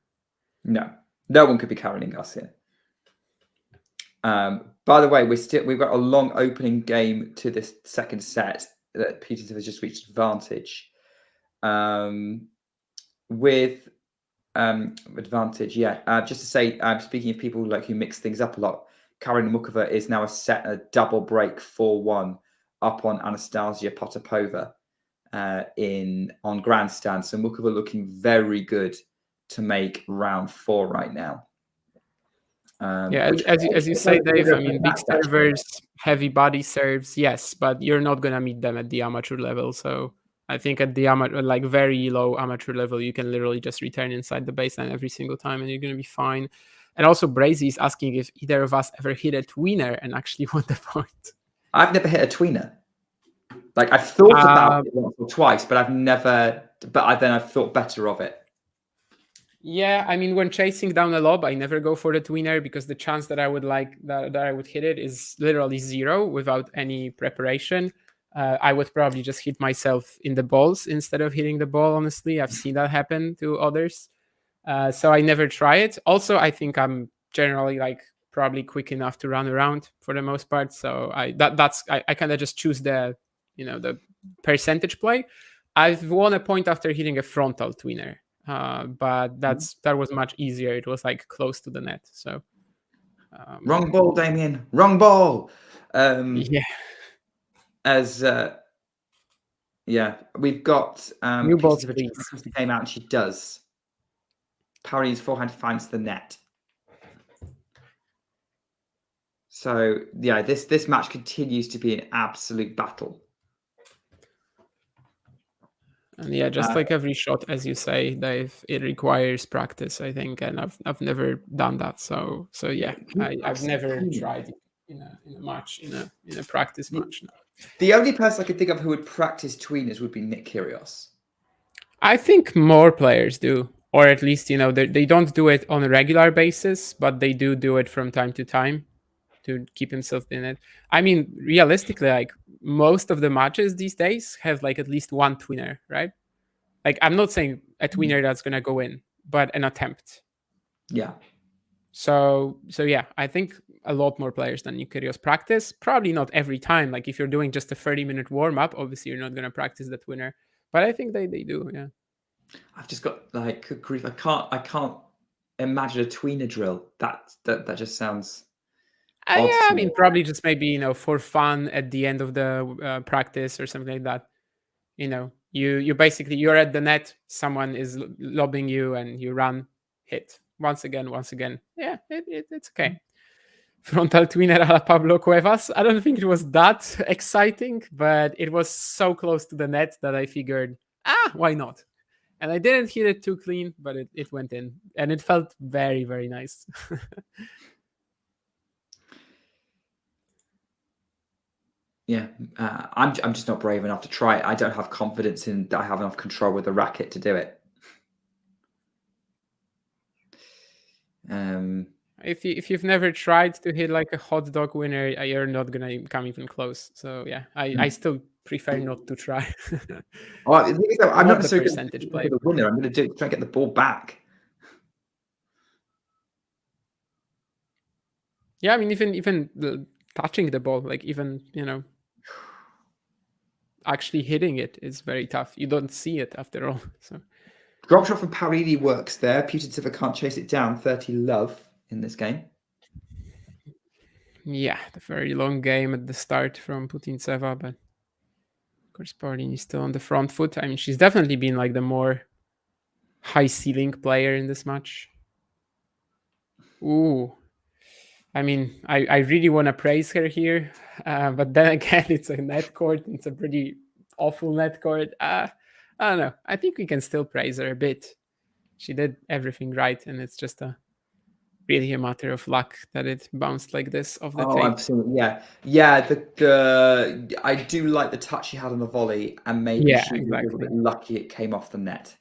No one could be Caroline Garcia. By the way, we've got a long opening game to this second set that Putintseva has just reached advantage. With advantage, just to say, speaking of people like who mix things up a lot, Karolina Muchova is now a double break 4-1 up on Anastasia Potapova on grandstand. So Muchova looking very good to make round 4 right now. As you say, Dave, I mean, big servers, heavy body serves, yes, but you're not going to meet them at the amateur level. So I think at the like very low amateur level, you can literally just return inside the baseline every single time and you're going to be fine. And also Brazy is asking if either of us ever hit a tweener and actually won the point. I've never hit a tweener. Like I've thought about it once or twice, but I've thought better of it. Yeah, I mean, when chasing down a lob, I never go for the tweener because the chance that I would hit it is literally 0 without any preparation. I would probably just hit myself in the balls instead of hitting the ball, honestly. I've seen that happen to others. So I never try it. Also, I think I'm generally like probably quick enough to run around for the most part. So I kind of just choose the percentage play. I've won a point after hitting a frontal tweener. But that was much easier. It was like close to the net. So wrong ball, Damien. Wrong ball. We've got new balls. She came out and she does. Paolini's forehand finds the net. So yeah, this match continues to be an absolute battle. And yeah, just like every shot, as you say, Dave, it requires practice, I think, and I've never done that. So yeah, I've never tried in a match, in a practice match. No. The only person I could think of who would practice tweeners would be Nick Kyrgios. I think more players do, or at least they don't do it on a regular basis, but they do it from time to time to keep himself in it. I mean, realistically, like most of the matches these days have like at least one tweener, right? Like I'm not saying a tweener that's gonna go in, but an attempt. Yeah. So yeah, I think a lot more players than Nick Kyrgios practice. Probably not every time. Like if you're doing just a 30-minute warm up, obviously you're not gonna practice that tweener. But I think they do, yeah. I've just got like good grief. I can't imagine a tweener drill. That just sounds. Yeah, odd to I me. mean, probably just maybe for fun at the end of the practice or something like that. You basically you're at the net, someone is lobbing you, and you run, hit once again. Yeah, it's okay. Frontal tweener a la Pablo Cuevas. I don't think it was that exciting, but it was so close to the net that I figured, why not? And I didn't hit it too clean, but it went in, and it felt very, very nice. Yeah, I'm just not brave enough to try it. I don't have confidence in that I have enough control with the racket to do it. If you've never tried to hit like a hot dog winner, you're not gonna come even close. So yeah, I still prefer not to try. Well, the thing is, though, I'm not the necessarily percentage going play. to the winner. I'm going to try and get the ball back. Yeah, I mean, even touching the ball, like even actually hitting it is very tough. You don't see it after all. So Drop shot from Paolini works there. Putintseva can't chase it down. 30 love in this game. yeah, the very long game at the start from Putintseva, but of course Paolini is still on the front foot. I mean, she's definitely been like the more high ceiling player in this match. Ooh. I mean, I really want to praise her here, but then again, it's a net court. It's a pretty awful net court. I don't know. I think we can still praise her a bit. She did everything right, and it's just really a matter of luck that it bounced like this off the tape. Absolutely. Yeah. The I do like the touch she had on the volley, and maybe she was a little bit lucky it came off the net.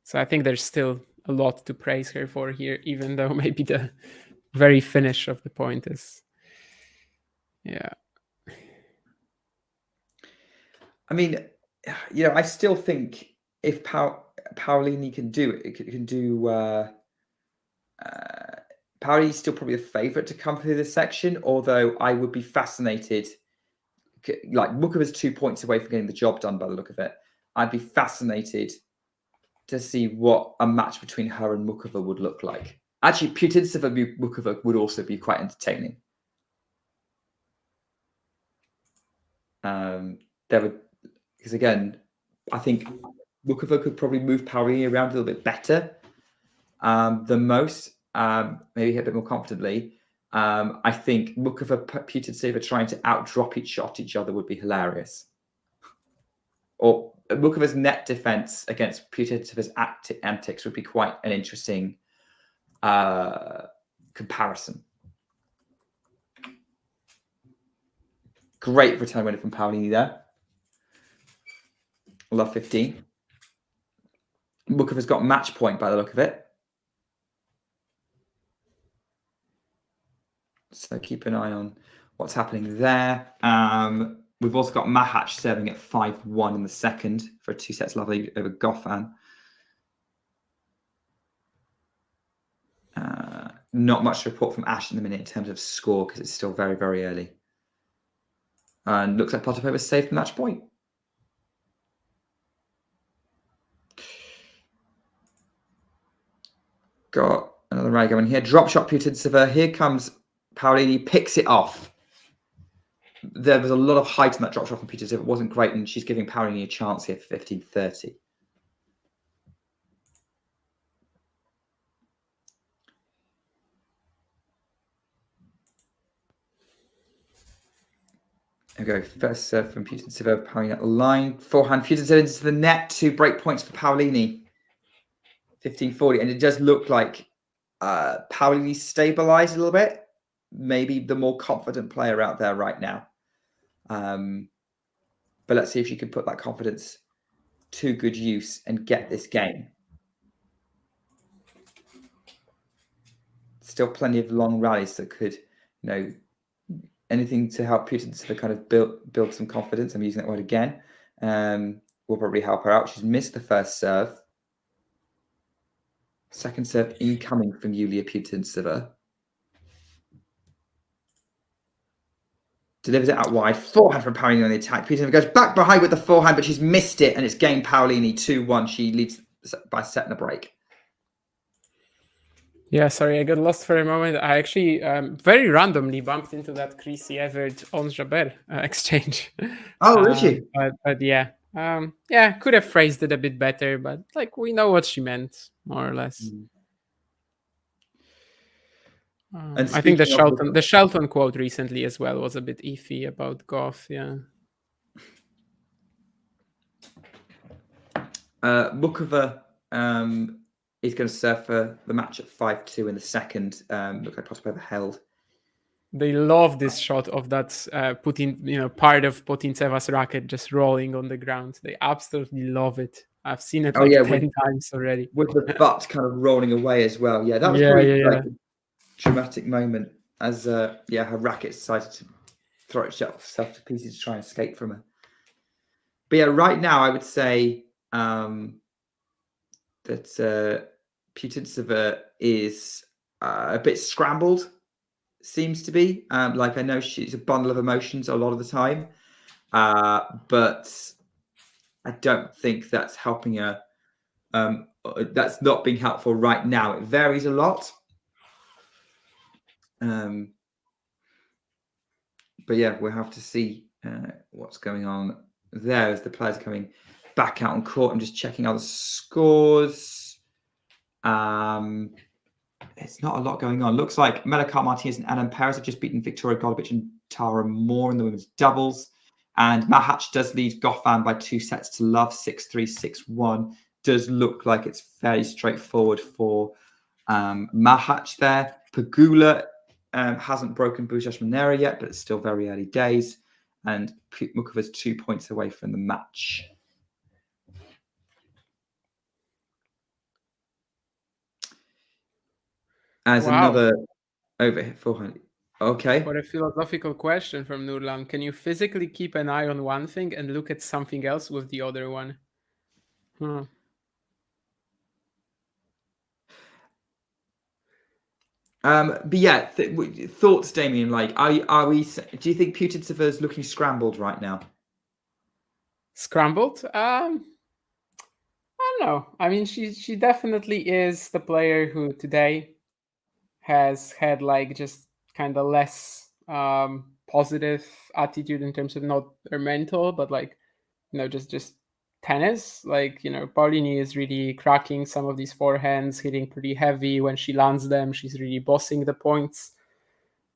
So I think there's still a lot to praise her for here, even though maybe the very finish of the point is, yeah. I mean, I still think if Paolini can do it, can do. Paolini's still probably the favourite to come through this section, although I would be fascinated. Like Mukova's 2 points away from getting the job done by the look of it. I'd be fascinated to see what a match between her and Mukova would look like. Actually, Putintseva Mukova would also be quite entertaining. Because again, I think Mukova could probably move Paolini around a little bit better than most. Maybe hit a bit more confidently. I think Mukova, Putintseva trying to outdrop each other would be hilarious. Or Mukova's net defense against Putintseva's antics would be quite an interesting comparison. Great return winner from Paolini there. Love 15. Mukova's got match point by the look of it. So keep an eye on what's happening there. We've also got Mahac serving at 5-1 in the second for a 2 sets lovely over Goffin. Not much to report from Ash in the minute in terms of score because it's still very, very early. And looks like Potapova saved the match point. Got another rally going here. Drop shot Putintseva. Here comes Paolini, picks it off. There was a lot of height in that drop shot from Putintseva. It wasn't great, and she's giving Paolini a chance here for 15-30. There we go. First serve from Putintseva. Paolini at the line. Forehand. Putintseva into the net. 2 break points for Paolini. 15-40. And it does look like Paolini stabilized a little bit. Maybe the more confident player out there right now. But let's see if she can put that confidence to good use and get this game. Still plenty of long rallies that could, anything to help Putintseva kind of build some confidence. I'm using that word again. Will probably help her out. She's missed the first serve. Second serve incoming from Yulia Putintseva. Delivers it out wide. Forehand from Paolini on the attack. Putintseva goes back behind with the forehand, but she's missed it, and it's game Paolini 2-1. She leads by a set and a break. Yeah, sorry, I got lost for a moment. I actually very randomly bumped into that Chrissy Everett on Jabber exchange. Oh, did you? But yeah. Yeah, could have phrased it a bit better, but like we know what she meant, more or less. I think the Shelton quote recently as well was a bit iffy about Goff. Yeah. Mukova is going to serve for the match at 5-2 in the second. Look like possibly overheld. They love this shot of that part of Putintseva's racket just rolling on the ground. They absolutely love it. I've seen it 10 times already. With the butt kind of rolling away as well. Yeah, that was probably a dramatic moment as her racket decided to throw itself to pieces to try and escape from her. But yeah, right now I would say that Putintseva is a bit scrambled. Seems to be I know she's a bundle of emotions a lot of the time, but I don't think that's helping her. That's not being helpful right now. It varies a lot, but yeah, we'll have to see what's going on there as the players are coming back out on court. I'm just checking out the scores. It's not a lot going on. Looks like Melika Martinez and Ellen Perez have just beaten Victoria Golubic and Tara Moore in the women's doubles. And Mahatch does lead Goffin by 2 sets to love, 6-3, 6-1. Does look like it's fairly straightforward for Mahatch there. Pegula hasn't broken Bujas Monera yet, but it's still very early days. And Mukova's 2 points away from the match. As another overhit forehand. Okay. What a philosophical question from Nurlan. Can you physically keep an eye on one thing and look at something else with the other one? But yeah, thoughts, Damien. Like, are we? Do you think Putintseva is looking scrambled right now? Scrambled? I don't know. I mean, she definitely is the player who today has had like just kind of less positive attitude in terms of not her mental, but like just tennis. Like Paolini is really cracking some of these forehands, hitting pretty heavy. When she lands them, she's really bossing the points.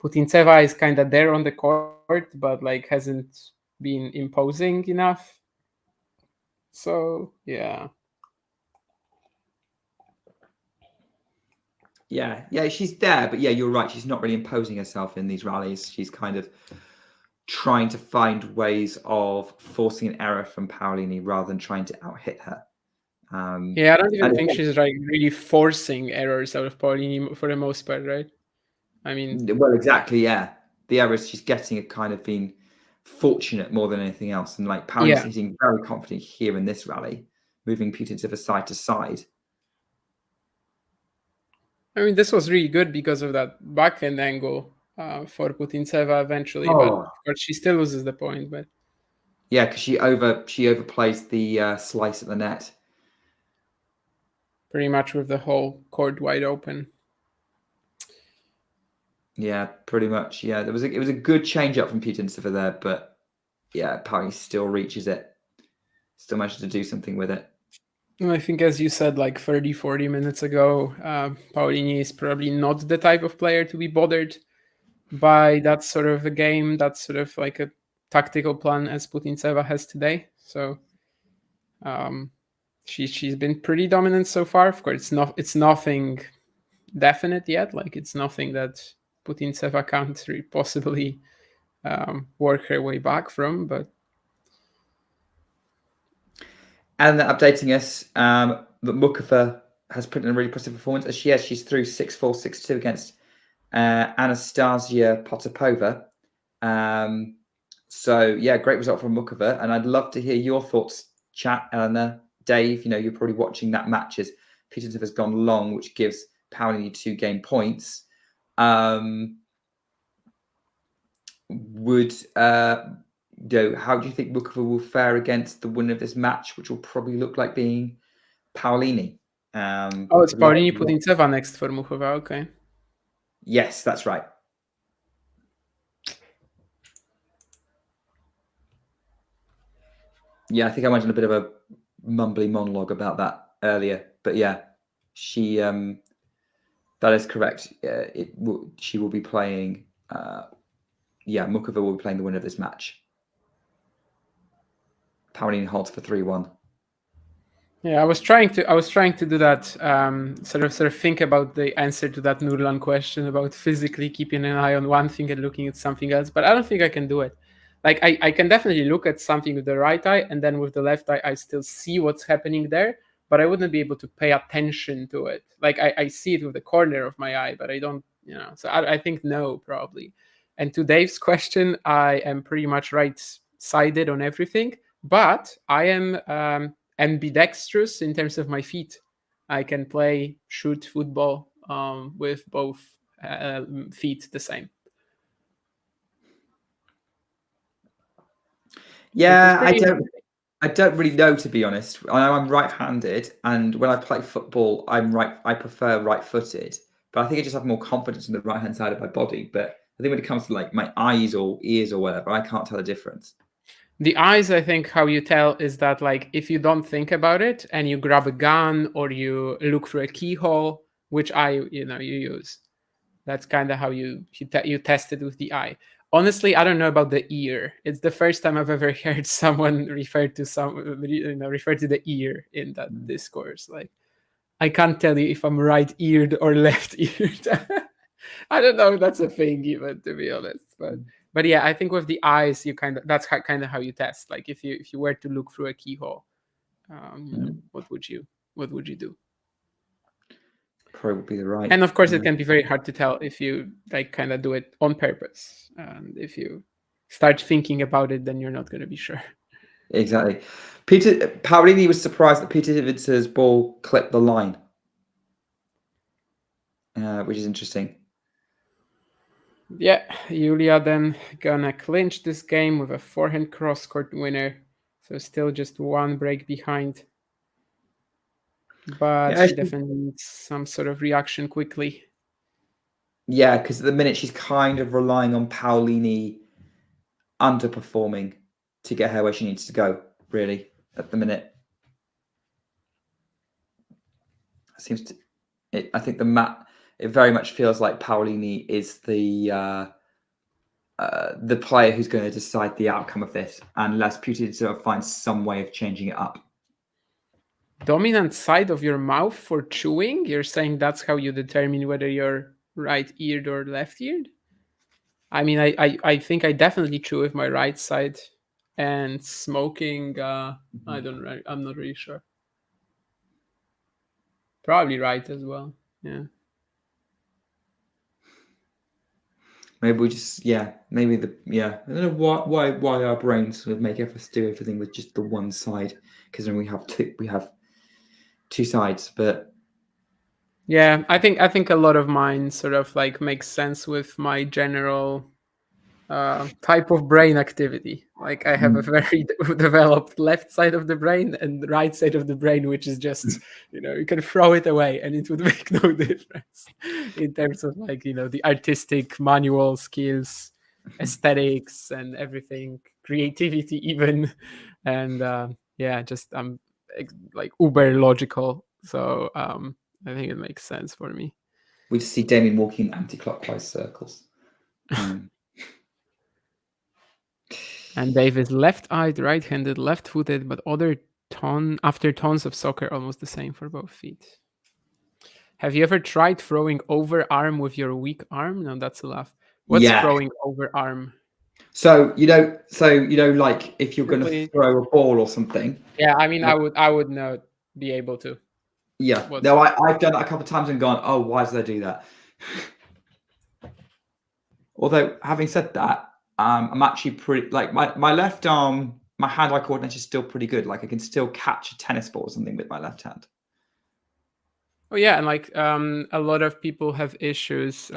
Putintseva is kind of there on the court, but like hasn't been imposing enough. So yeah. Yeah, she's there, but yeah, you're right. She's not really imposing herself in these rallies. She's kind of trying to find ways of forcing an error from Paolini rather than trying to out-hit her. Yeah, I don't even think she's like really forcing errors out of Paolini for the most part, right? I mean, well, exactly, yeah. The errors she's getting have kind of been fortunate more than anything else, and like Paolini's hitting very confident here in this rally, moving Putintseva side to side. I mean, this was really good because of that backhand angle for Putintseva eventually, but of course she still loses the point. But yeah, because she overplays the slice at the net. Pretty much with the whole court wide open. Yeah, pretty much. Yeah, it was a good change up from Putintseva there, but yeah, Paolini still reaches it, still manages to do something with it. I think, as you said, like 30, 40 minutes ago, Paolini is probably not the type of player to be bothered by that sort of a game, that sort of like a tactical plan as Putintseva has today. So she's been pretty dominant so far. Of course, it's nothing definite yet. Like it's nothing that Putintseva can't possibly work her way back from. But And they're updating us that Mukova has put in a really positive performance. As she's through 6-4, 6-2 against Anastasia Potapova. So yeah, great result from Mukova. And I'd love to hear your thoughts, chat, Eleanor, Dave. You're probably watching that match as Putintseva has gone long, which gives Paolini 2 game points. How do you think Mukova will fare against the winner of this match, which will probably look like being Paolini? It's Paolini Putintseva next for Mukova. Okay. Yes, that's right. Yeah, I think I went on a bit of a mumbly monologue about that earlier, but yeah, she that is correct. She will be playing. Mukova will be playing the winner of this match. Paolini holds for 3-1. Yeah, I was trying to do that. Sort of think about the answer to that Nurlan question about physically keeping an eye on one thing and looking at something else, but I don't think I can do it. Like I can definitely look at something with the right eye, and then with the left eye, I still see what's happening there, but I wouldn't be able to pay attention to it. Like I see it with the corner of my eye, but I don't, So I think no, probably. And to Dave's question, I am pretty much right-sided on everything, but I am ambidextrous in terms of my feet. I can shoot football with both feet the same. Yeah, I don't really know, to be honest. I'm right-handed, and when I play football, I prefer right-footed. But I think I just have more confidence in the right-hand side of my body. But I think when it comes to like my eyes or ears or whatever, I can't tell the difference. The eyes, I think how you tell is that like if you don't think about it and you grab a gun or you look through a keyhole, which eye you use. That's kind of how you test it with the eye. Honestly, I don't know about the ear. It's the first time I've ever heard someone refer to the ear in that discourse. Like, I can't tell you if I'm right-eared or left-eared. I don't know if that's a thing even, to be honest. But yeah, I think with the eyes, that's kind of how you test. Like if you were to look through a keyhole, what would you do? Probably would be the right. And of course, it can be very hard to tell if you like kind of do it on purpose. And if you start thinking about it, then you're not going to be sure. Exactly. Paolini was surprised that Putintsev's ball clipped the line, which is interesting. Yeah, Yulia then gonna clinch this game with a forehand cross-court winner. So still just one break behind. But she definitely needs some sort of reaction quickly. Yeah, because at the minute she's kind of relying on Paolini underperforming to get her where she needs to go, really, at the minute. I think it very much feels like Paolini is the player who's going to decide the outcome of this, unless Putintseva finds some way of changing it up. Dominant side of your mouth for chewing? You're saying that's how you determine whether you're right-eared or left-eared? I mean, I think I definitely chew with my right side, and smoking, I'm not really sure. Probably right as well. Yeah. Maybe we just, I don't know why our brains would make us do everything with just the one side, because then we have two sides. But yeah, I think a lot of mine sort of like makes sense with my general type of brain activity. Like I have a very developed left side of the brain and right side of the brain, which is just, you can throw it away and it would make no difference in terms of like, the artistic manual skills, aesthetics and everything, creativity even. And just I'm like uber logical. So I think it makes sense for me. We just see Damien walking in anti-clockwise circles. And Dave is left-eyed, right-handed, left-footed, but after tons of soccer, almost the same for both feet. Have you ever tried throwing over arm with your weak arm? No, that's a laugh. What's throwing over arm? So like if you're going to Really? throw a ball or something. Yeah, I mean, I would not be able to. Yeah. What's No, I've done that a couple of times and gone, oh, why does they do that? Although, having said that, I'm actually pretty like my left arm, my hand-eye coordination is still pretty good. Like I can still catch a tennis ball or something with my left hand. Oh yeah, and like a lot of people have issues.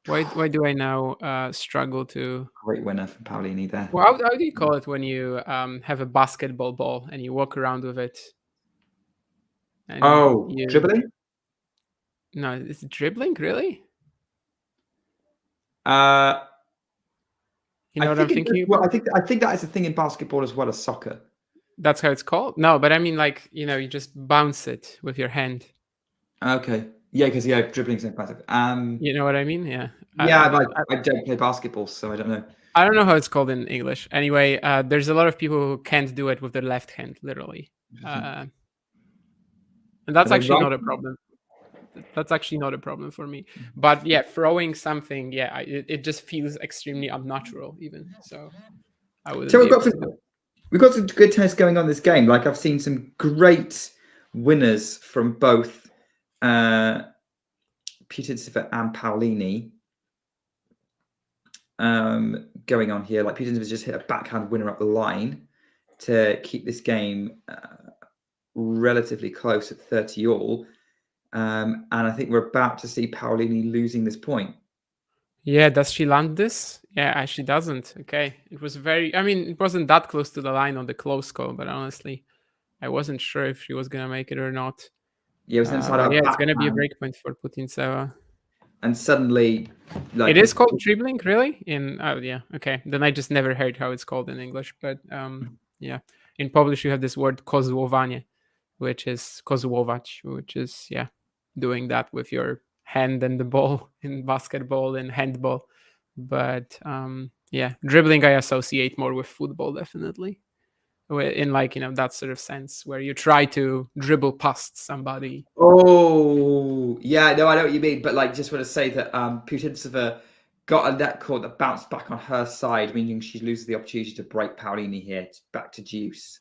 Why do I now struggle to? Great winner from Paolini there. Well, how do you call it when you have a basketball ball and you walk around with it? And dribbling? No, is it dribbling really? You know what I'm thinking? Well, I think that is a thing in basketball as well as soccer. That's how it's called? No, but I mean, like, you just bounce it with your hand. Okay. Yeah, because dribbling is impressive. You know what I mean? Yeah. Yeah, I don't play basketball, so I don't know. I don't know how it's called in English. Anyway, there's a lot of people who can't do it with their left hand, literally. And that's actually not a problem. That's actually not a problem for me. But yeah, throwing something, yeah, it just feels extremely unnatural, even. So I would. So we've got some good tennis going on this game. Like I've seen some great winners from both Putintseva and Paolini going on here. Like Putintseva just hit a backhand winner up the line to keep this game relatively close at 30 all. And I think we're about to see Paolini losing this point. Yeah, does she land this? Yeah, she doesn't. Okay. It was it wasn't that close to the line on the close call, but honestly, I wasn't sure if she was going to make it or not. Yeah, it was inside out. Yeah, it's going to be a break point for Putintseva. And suddenly, like it is called dribbling, really? Oh, yeah. Okay. Then I just never heard how it's called in English. But yeah, in Polish, you have this word kozłowanie, which is kozłować, which is, yeah, doing that with your hand and the ball in basketball and handball. But yeah, dribbling I associate more with football, definitely. In like, that sort of sense where you try to dribble past somebody. Oh, yeah, no, I know what you mean. But like, just want to say that Putintseva got a net court that bounced back on her side, meaning she loses the opportunity to break Paolini here back to deuce.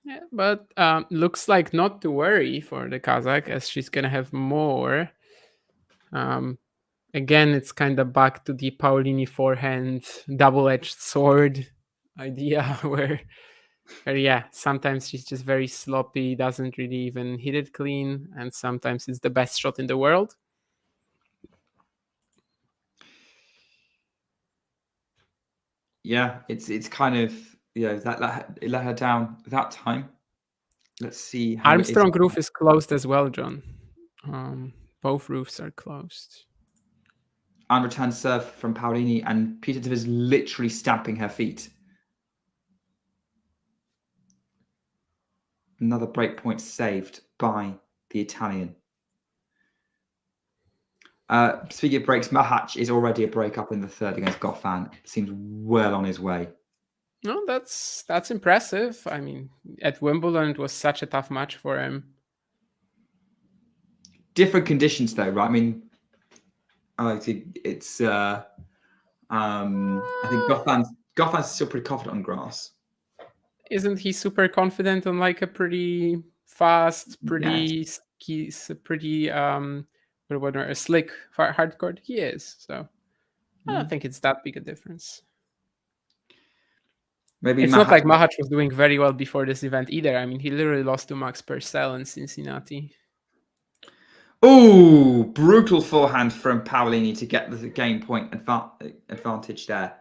Yeah, but looks like not to worry for the Kazakh, as she's going to have more. Again, it's kind of back to the Paolini forehand double-edged sword idea where, yeah, sometimes she's just very sloppy, doesn't really even hit it clean, and sometimes it's the best shot in the world. Yeah, it's kind of, that it let her down that time. Let's see how Armstrong roof is closed as well, John. Both roofs are closed. And return serve from Paolini, and Putintseva is literally stamping her feet. Another break point saved by the Italian. Speaking of breaks, Mahac is already a break up in the third against Goffin. Seems well on his way. No, that's impressive. I mean, at Wimbledon, it was such a tough match for him. Different conditions, though, right? I mean, it's. I think Goffin's still pretty confident on grass. Isn't he super confident on like a pretty fast, pretty a slick hard court? He is. So I don't think it's that big a difference. Maybe it's not like Mahac was doing very well before this event either. I mean, he literally lost to Max Purcell in Cincinnati. Oh, brutal forehand from Paolini to get the game point advantage there.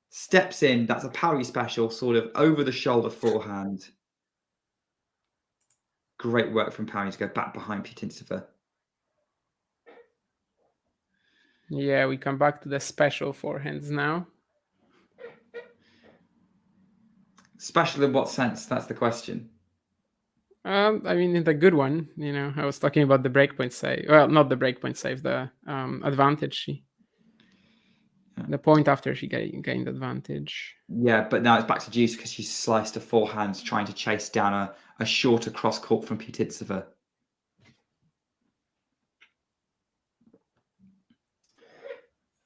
Steps in. That's a Paoli special, sort of over the shoulder forehand. Great work from Paolini to go back behind Putintseva. Yeah, we come back to the special forehands now. Special in what sense? That's the question. I mean, in the good one, I was talking about the breakpoint save. Well, not the breakpoint save, the advantage. The point after she gained advantage. Yeah, but now it's back to deuce because she sliced a forehand trying to chase down a shorter cross court from Putintseva.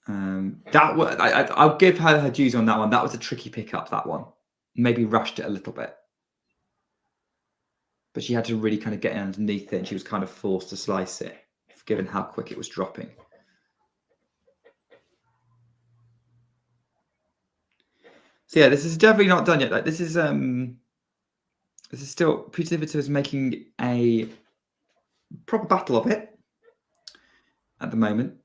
I'll give her dues on that one. That was a tricky pickup, that one. Maybe rushed it a little bit. But she had to really kind of get in underneath it, and she was kind of forced to slice it, given how quick it was dropping. So yeah, this is definitely not done yet. Like this is still Putintseva is making a proper battle of it at the moment.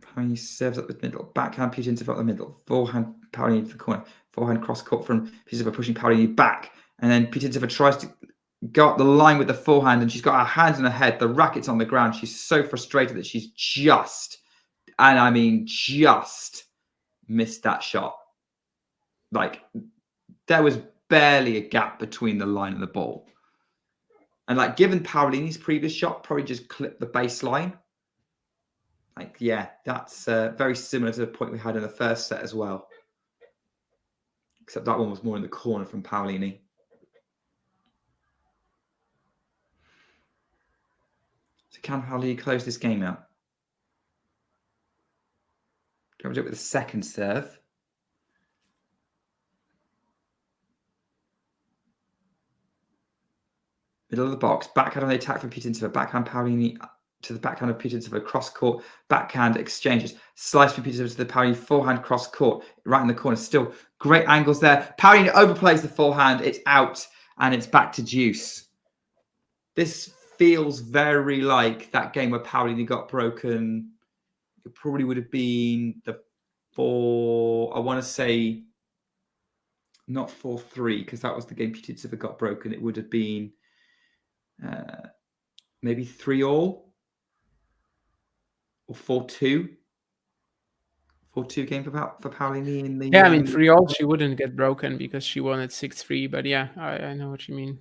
Paolini serves up the middle, backhand Putintseva up the middle, forehand Paolini into the corner, forehand cross court from Putintseva pushing Paolini back, and then Putintseva tries to go up the line with the forehand, and she's got her hands on her head, the racket's on the ground. She's so frustrated that she's just, and I mean just, missed that shot. Like there was barely a gap between the line and the ball. And like given Paolini's previous shot, probably just clipped the baseline. Like, yeah, that's very similar to the point we had in the first set as well. Except that one was more in the corner from Paolini. So can Paolini close this game out? Do you want to do it with the second serve? Middle of the box, backhand on the attack from Putintseva, backhand Paolini to the backhand of Putintseva, cross court, backhand exchanges, slice from Putintseva to the Paolini, forehand cross court, right in the corner. Still great angles there. Paolini overplays the forehand, it's out, and it's back to deuce. This feels very like that game where Paolini got broken. It probably would have been the I want to say not 4-3, because that was the game Putintseva got broken. It would have been maybe 3-all or 4-2. 4-2 game for Paolini in the... Yeah, I mean, 3-all, she wouldn't get broken because she won at 6-3, but yeah, I know what you mean.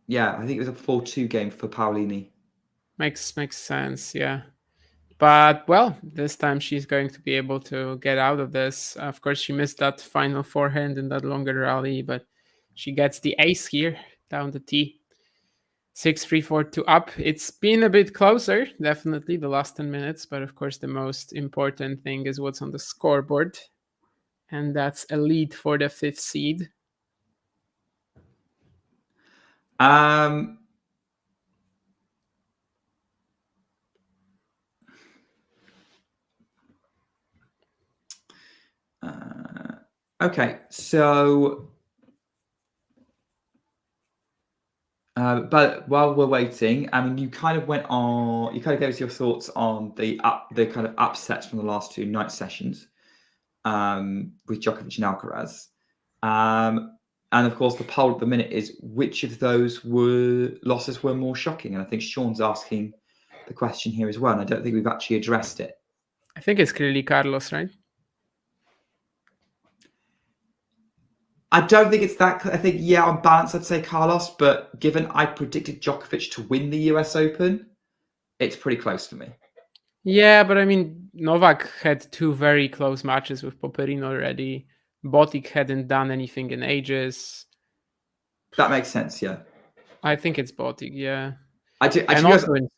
Yeah, I think it was a 4-2 game for Paolini. Makes sense, yeah. But, well, this time she's going to be able to get out of this. Of course, she missed that final forehand in that longer rally, but she gets the ace here down the tee. 6-3, 4-2 up. It's been a bit closer, definitely, the last 10 minutes. But, of course, the most important thing is what's on the scoreboard. And that's a lead for the 5th seed. Okay, so but while we're waiting, I mean, you kind of gave us your thoughts on the kind of upsets from the last 2 night sessions with Djokovic and Alcaraz, and of course the poll at the minute is which of those losses were more shocking, and I think Sean's asking the question here as well, and I don't think we've actually addressed it. I think it's clearly Carlos, right? I don't think it's that. I think, yeah, on balance, I'd say Carlos. But given I predicted Djokovic to win the US Open, it's pretty close for me. Yeah, but I mean, Novak had 2 very close matches with Popperin already. Botic hadn't done anything in ages. That makes sense, yeah. I think it's Botic, yeah. And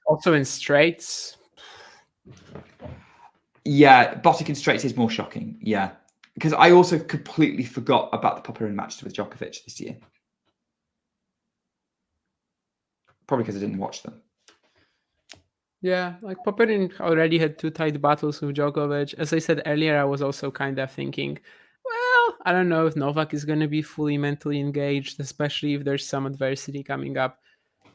also in straights. Yeah, Botic in straights is more shocking, yeah. Because I also completely forgot about the Popperin match with Djokovic this year. Probably because I didn't watch them. Yeah, like Popperin already had 2 tight battles with Djokovic. As I said earlier, I was also kind of thinking, well, I don't know if Novak is going to be fully mentally engaged, especially if there's some adversity coming up.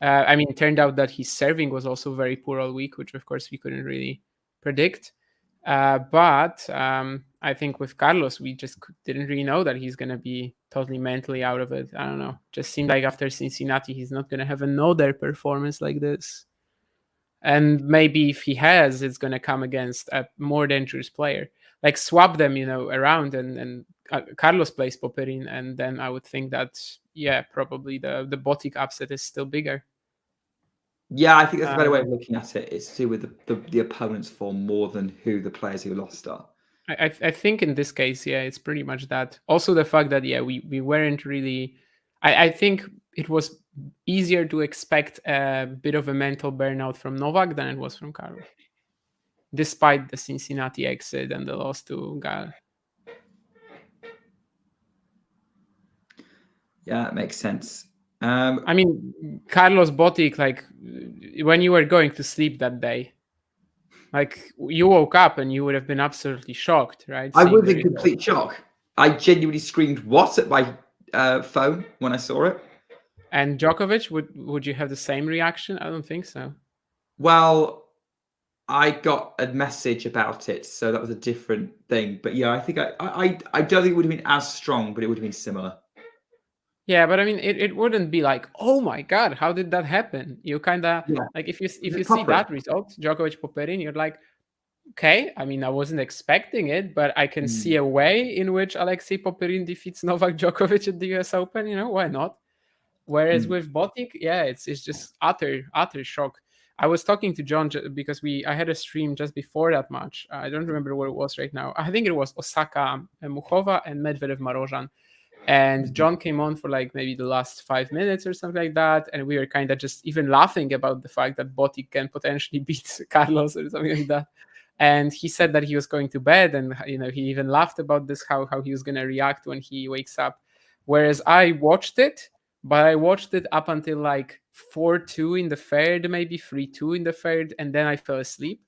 I mean, it turned out that his serving was also very poor all week, which of course we couldn't really predict. But I think with Carlos, we just didn't really know that he's going to be totally mentally out of it. I don't know. Just seemed like after Cincinnati, he's not going to have another performance like this. And maybe if he has, it's going to come against a more dangerous player. Like swap them, around and Carlos plays Popperin. And then I would think that, yeah, probably the Botic upset is still bigger. Yeah, I think that's a better way of looking at it. It's to do with the opponent's form more than who the players who lost are. I think in this case, yeah, it's pretty much that. Also the fact that, yeah, we weren't really... I think it was easier to expect a bit of a mental burnout from Novak than it was from Carlos, despite the Cincinnati exit and the loss to Gal. Yeah, that makes sense. I mean, Carlos Botic, like when you were going to sleep that day, like you woke up and you would have been absolutely shocked, right? I seeing was the in result. complete shock. I genuinely screamed "What?" at my phone when I saw it. And Djokovic, would you have the same reaction? I don't think so. Well, I got a message about it, so that was a different thing. But yeah, I think I don't think it would have been as strong, but it would have been similar. Yeah, but I mean, it wouldn't be like, oh my god, how did that happen? You kind of like if you see that result, Djokovic Popyrin, you're like, okay. I mean, I wasn't expecting it, but I can see a way in which Alexei Popyrin defeats Novak Djokovic at the U.S. Open. You know, why not? Whereas with Botic, yeah, it's just utter shock. I was talking to John because I had a stream just before that match. I don't remember what it was right now. I think it was Osaka Muchova and Medvedev Marozsan. And John came on for like maybe the last 5 minutes or something like that. And we were kind of just even laughing about the fact that Botic can potentially beat Carlos or something like that. And he said that he was going to bed. And, you know, he even laughed about this, how he was going to react when he wakes up. Whereas I watched it, but I watched it up until like 4-2 in the third, maybe 3-2 in the third. And then I fell asleep.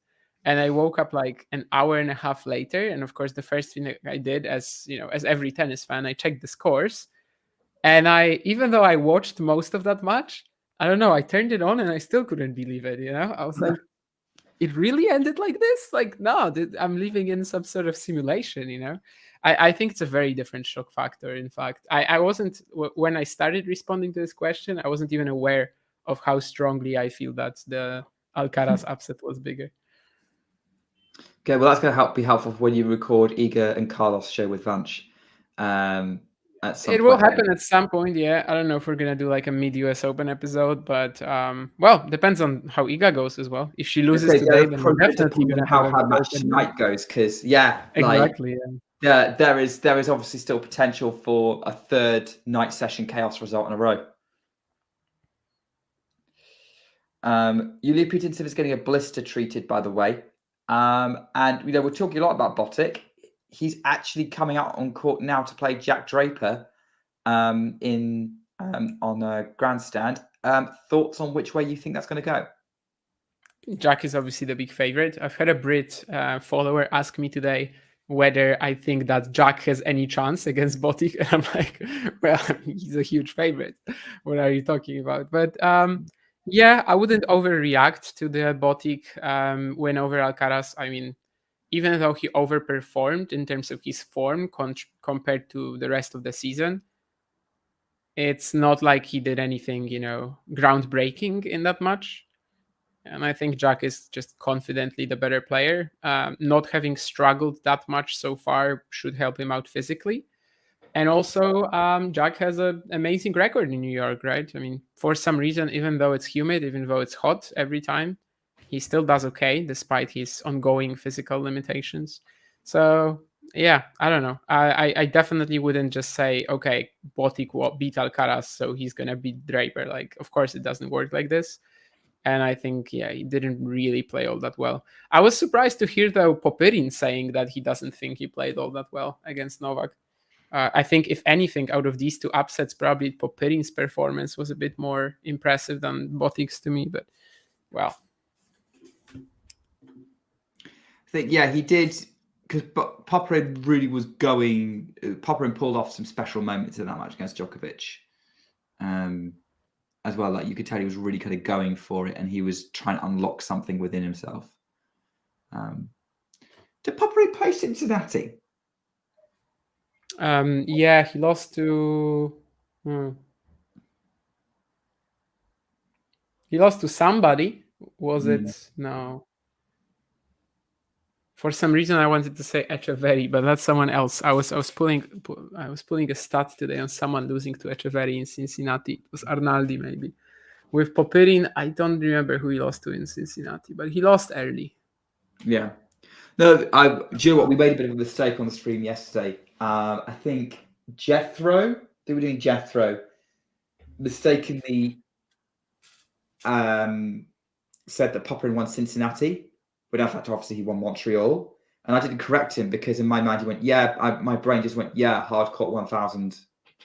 And I woke up like an hour and a half later. And of course, the first thing I did, as every tennis fan, I checked the scores. And even though I watched most of that match, I don't know, I turned it on and I still couldn't believe it. You know, I was like, it really ended like this? Like, no, I'm living in some sort of simulation, you know? I think it's a very different shock factor. In fact, I wasn't, when I started responding to this question, I wasn't even aware of how strongly I feel that the Alcaraz upset was bigger. Okay, well, that's going to be helpful for when you record Iga and Carlos show with Vanch. At some it will point happen at some point, yeah. I don't know if we're going to do like a mid-US Open episode, but well, depends on how Iga goes as well. If she loses today, then we're definitely going to how have her match tonight goes, because exactly. There is obviously still potential for a third night session chaos result in a row. Yulia Putintseva is getting a blister treated, by the way. And we're talking a lot about Botic. He's actually coming out on court now to play Jack Draper on a grandstand. Thoughts on which way you think that's going to go? Jack is obviously the big favorite. I've had a Brit follower ask me today whether I think that Jack has any chance against Botic. And I'm like, well, he's a huge favorite. What are you talking about? But yeah, I wouldn't overreact to the Botic win over Alcaraz. I mean, even though he overperformed in terms of his form compared to the rest of the season, it's not like he did anything, groundbreaking in that match. And I think Jack is just confidently the better player. Not having struggled that much so far should help him out physically. And also, Jack has an amazing record in New York, right? I mean, for some reason, even though it's humid, even though it's hot every time, he still does okay, despite his ongoing physical limitations. So, yeah, I don't know. I definitely wouldn't just say, okay, Botic beat Alcaraz, so he's going to beat Draper. Like, of course, it doesn't work like this. And I think, yeah, he didn't really play all that well. I was surprised to hear, though, Popyrin saying that he doesn't think he played all that well against Novak. I think, if anything, out of these two upsets, probably Popyrin's performance was a bit more impressive than Botic's to me. But, well. I think, yeah, he did, because Popyrin really was going. Popyrin pulled off some special moments in that match against Djokovic, as well. Like, you could tell he was really kind of going for it, and he was trying to unlock something within himself. Did Popyrin play Cincinnati? Yeah, he lost to. He lost to somebody. Was it? No. For some reason, I wanted to say Echeverry, but that's someone else. I was pulling a stat today on someone losing to Echeverry in Cincinnati. It was Arnaldi, maybe. With Popyrin, I don't remember who he lost to in Cincinnati, but he lost early. Yeah. No, do you know what? We made a bit of a mistake on the stream yesterday. I think Jethro, they were doing Jethro. mistakenly said that Popperin won Cincinnati, but in fact, obviously, he won Montreal. And I didn't correct him because in my mind, he went, yeah, my brain just went, yeah, hardcourt 1000.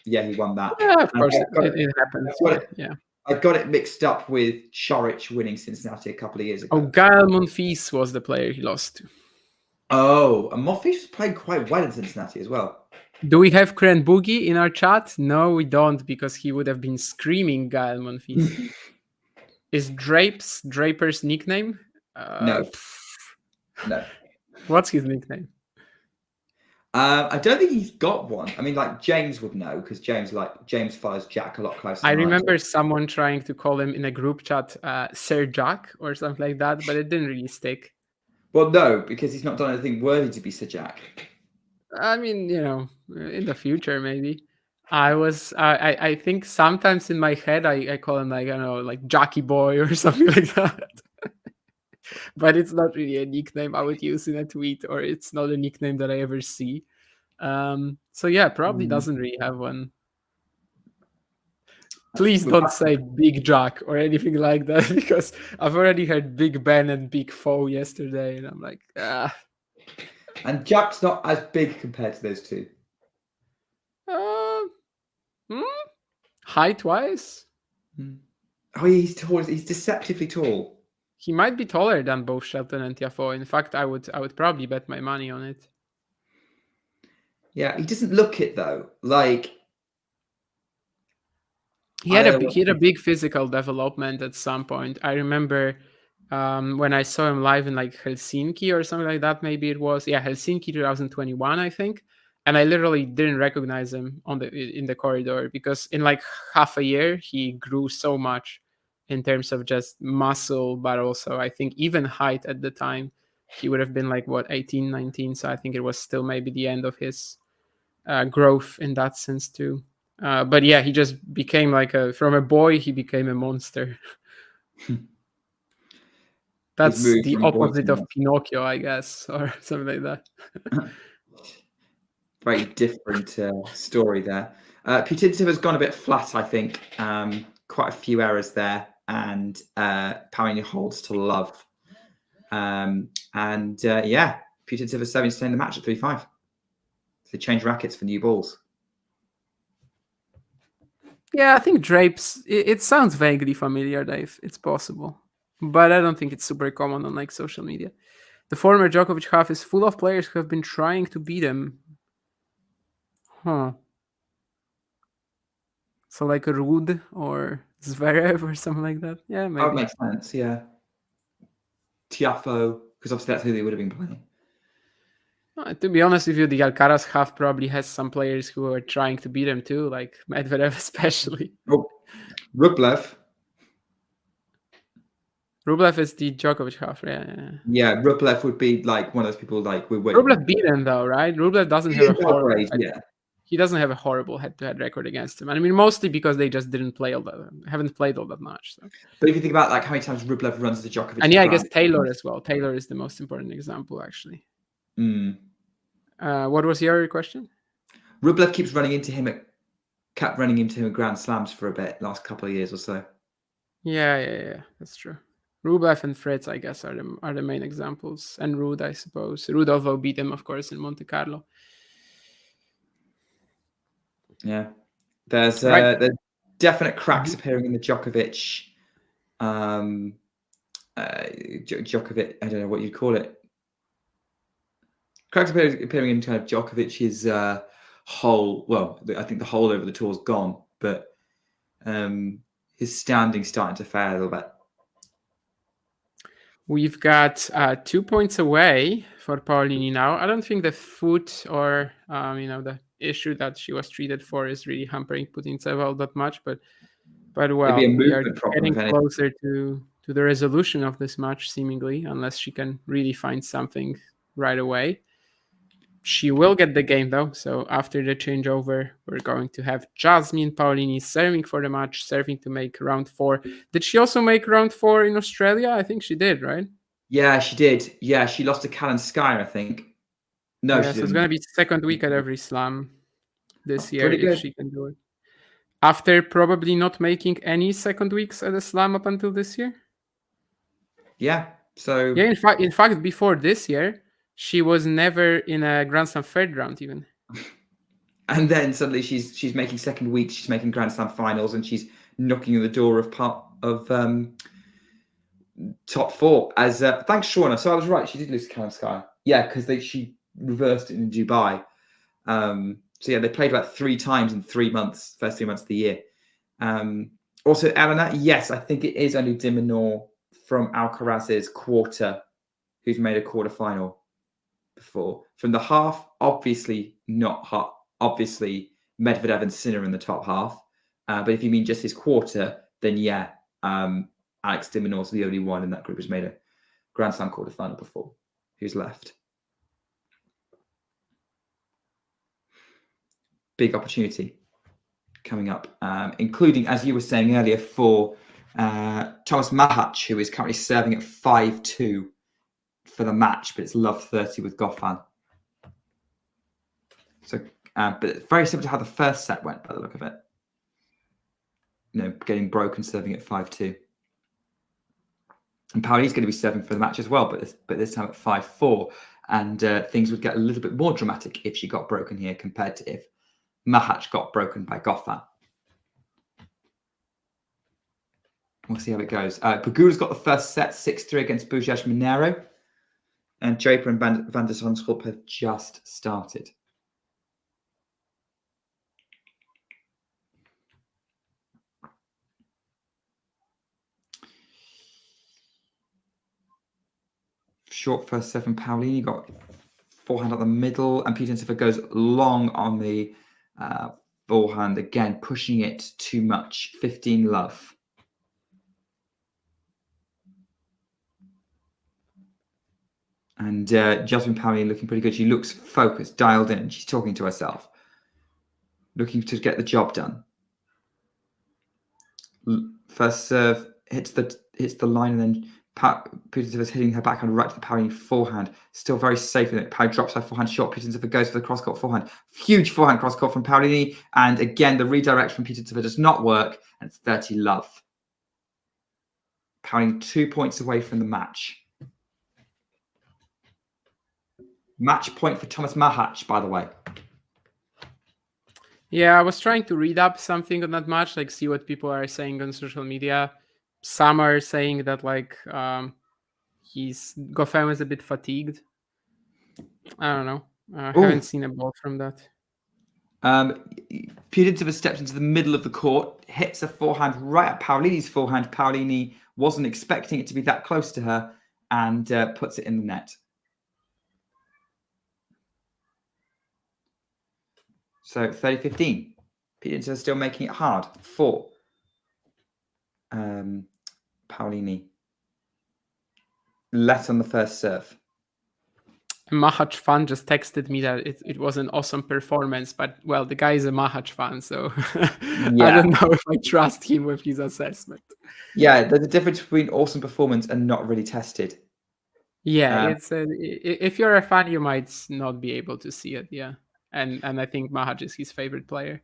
Yeah, he won that. Yeah, of And course, I got it happens. Yeah. I got it mixed up with Chorich winning Cincinnati a couple of years ago. Oh, Gael Monfils was the player he lost to. Oh, and Monfils played quite well in Cincinnati as well. Do we have Kren Boogie in our chat? No, we don't, because he would have been screaming Gael Monfils. Is Draper's nickname? No. No. What's his nickname? I don't think he's got one. I mean, like James would know because James follows Jack a lot closer. I remember someone trying to call him in a group chat Sir Jack or something like that, but it didn't really stick. Well, no, because he's not done anything worthy to be Sir Jack. I mean, in the future maybe. I think sometimes in my head I call him like, I don't know, like Jackie Boy or something like that. But it's not really a nickname I would use in a tweet, or it's not a nickname that I ever see. So yeah, probably doesn't really have one. Please don't say Big Jack or anything like that, because I've already heard Big Ben and Big Foe yesterday, and I'm like, ah. And Jack's not as big compared to those two. Height-wise? Oh, he's tall. He's deceptively tall. He might be taller than both Shelton and Tiafoe. In fact, I would probably bet my money on it. Yeah, he doesn't look it though. Like he had a big physical development at some point. I remember when I saw him live in like Helsinki or something like that. Maybe it was Helsinki 2021, I think. And I literally didn't recognize him in the corridor because in like half a year he grew so much in terms of just muscle, but also I think even height at the time. He would have been like 18, 19. So I think it was still maybe the end of his growth in that sense too. But yeah, he just became like from a boy, he became a monster. That's the opposite of Pinocchio, I guess, or something like that. Very different story there. Putintseva's gone a bit flat, I think. Quite a few errors there, and Paolini holds to love. Putintseva serving to stay in the match at 3-5. So change rackets for new balls. Yeah, I think Drapes. It sounds vaguely familiar, Dave. It's possible, but I don't think it's super common on like social media. The former Djokovic half is full of players who have been trying to beat him. Huh. So like a Rud or Zverev or something like that. Yeah, maybe. That makes sense, yeah. Tiafoe, because obviously that's who they would have been playing. To be honest with you, the Alcaraz half probably has some players who are trying to beat him too, like Medvedev especially. Oh, Rublev. Rublev is the Djokovic half, yeah. Yeah, Rublev would be like one of those people like we would. Rublev beat him though, right? Rublev doesn't have a horrible, yeah. He doesn't have a horrible head-to-head record against him. I mean, mostly because they just haven't played all that much. So. But if you think about like how many times Rublev runs into Djokovic, and yeah, I guess Taylor as well. Taylor is the most important example, actually. What was your question? Rublev kept running into him at Grand Slams for a bit, last couple of years or so. Yeah, that's true. Rublev and Fritz, I guess, are the main examples, and Ruud, I suppose. Rudolfo beat him, of course, in Monte Carlo. Yeah, there's definite cracks appearing in the Djokovic. Djokovic, I don't know what you'd call it. Cracks appearing in kind of Djokovic's hole. Well, I think the hole over the tour is gone, but his standing's starting to fade a little bit. We've got 2 points away for Paolini now. I don't think the foot or the issue that she was treated for is really hampering Putintseva all that much, but well, we are getting closer to the resolution of this match, seemingly, unless she can really find something right away. She will get the game though, so after the changeover, we're going to have Jasmine Paolini serving for the match, serving to make round 4. Did she also make round 4 in Australia? I think she did, right? Yeah, she did. Yeah, she lost to Kalinskaya, I think. No, yeah, so it's going to be second week at every slam this year if she can do it. After probably not making any second weeks at the Slam up until this year. Yeah. So Yeah, in fact, before this year, she was never in a Grand Slam third round even. And then suddenly she's making second weeks, she's making Grand Slam finals, and she's knocking on the door of part of top four. As thanks, Shauna. So I was right; she did lose to Kalinskaya. Yeah, because she reversed it in Dubai. So yeah, they played about 3 times in 3 months, first 3 months of the year. Also, Elena, yes, I think it is only Dimonor from Alcaraz's quarter who's made a quarterfinal before. From the half, obviously not hot. Obviously, Medvedev and Sinner in the top half. But if you mean just his quarter, then yeah, Alex de Minaur's the only one in that group who's made a Grand Slam quarterfinal before. Who's left? Big opportunity coming up, including, as you were saying earlier, for Thomas Mahac, who is currently serving at 5-2 for the match, but it's love 30 with Goffin. So, but very similar to how the first set went, by the look of it. You know, getting broken, serving at 5-2. And Paolini's going to be serving for the match as well, but this time at 5-4. And things would get a little bit more dramatic if she got broken here compared to if Mahac got broken by Goffin. We'll see how it goes. Pegula's got the first set, 6-3 against Bujas Monero. And Draper and Van der Zandschulp have just started. Short first serve from Paolini, got forehand at the middle, and Putintseva goes long on the forehand again, pushing it too much. 15 love. And Jasmine Paolini looking pretty good. She looks focused, dialed in. She's talking to herself, looking to get the job done. First serve hits the line, and then Putintseva hitting her backhand right to the Paolini forehand. Still very safe in it. Paolini drops her forehand short. Putintseva goes for the cross-court forehand. Huge forehand cross-court from Paolini. And again, the redirect from Putintseva does not work. And it's 30 love. Paolini 2 points away from the match. Match point for Thomas Mahac, by the way. Yeah, I was trying to read up something on that match, like see what people are saying on social media. Some are saying that like Goffin was a bit fatigued. I don't know. I haven't seen a ball from that. Putintseva steps into the middle of the court, hits a forehand right at Paolini's forehand. Paolini wasn't expecting it to be that close to her, and puts it in the net. So 30-15. Putintseva still making it hard for Paolini. Let on the first serve. Mahac fan just texted me that it was an awesome performance, but well, the guy is a Mahac fan, so Yeah. I don't know if I trust him with his assessment. Yeah, there's a difference between awesome performance and not really tested. Yeah, if you're a fan, you might not be able to see it. Yeah, and I think Mahac is his favorite player.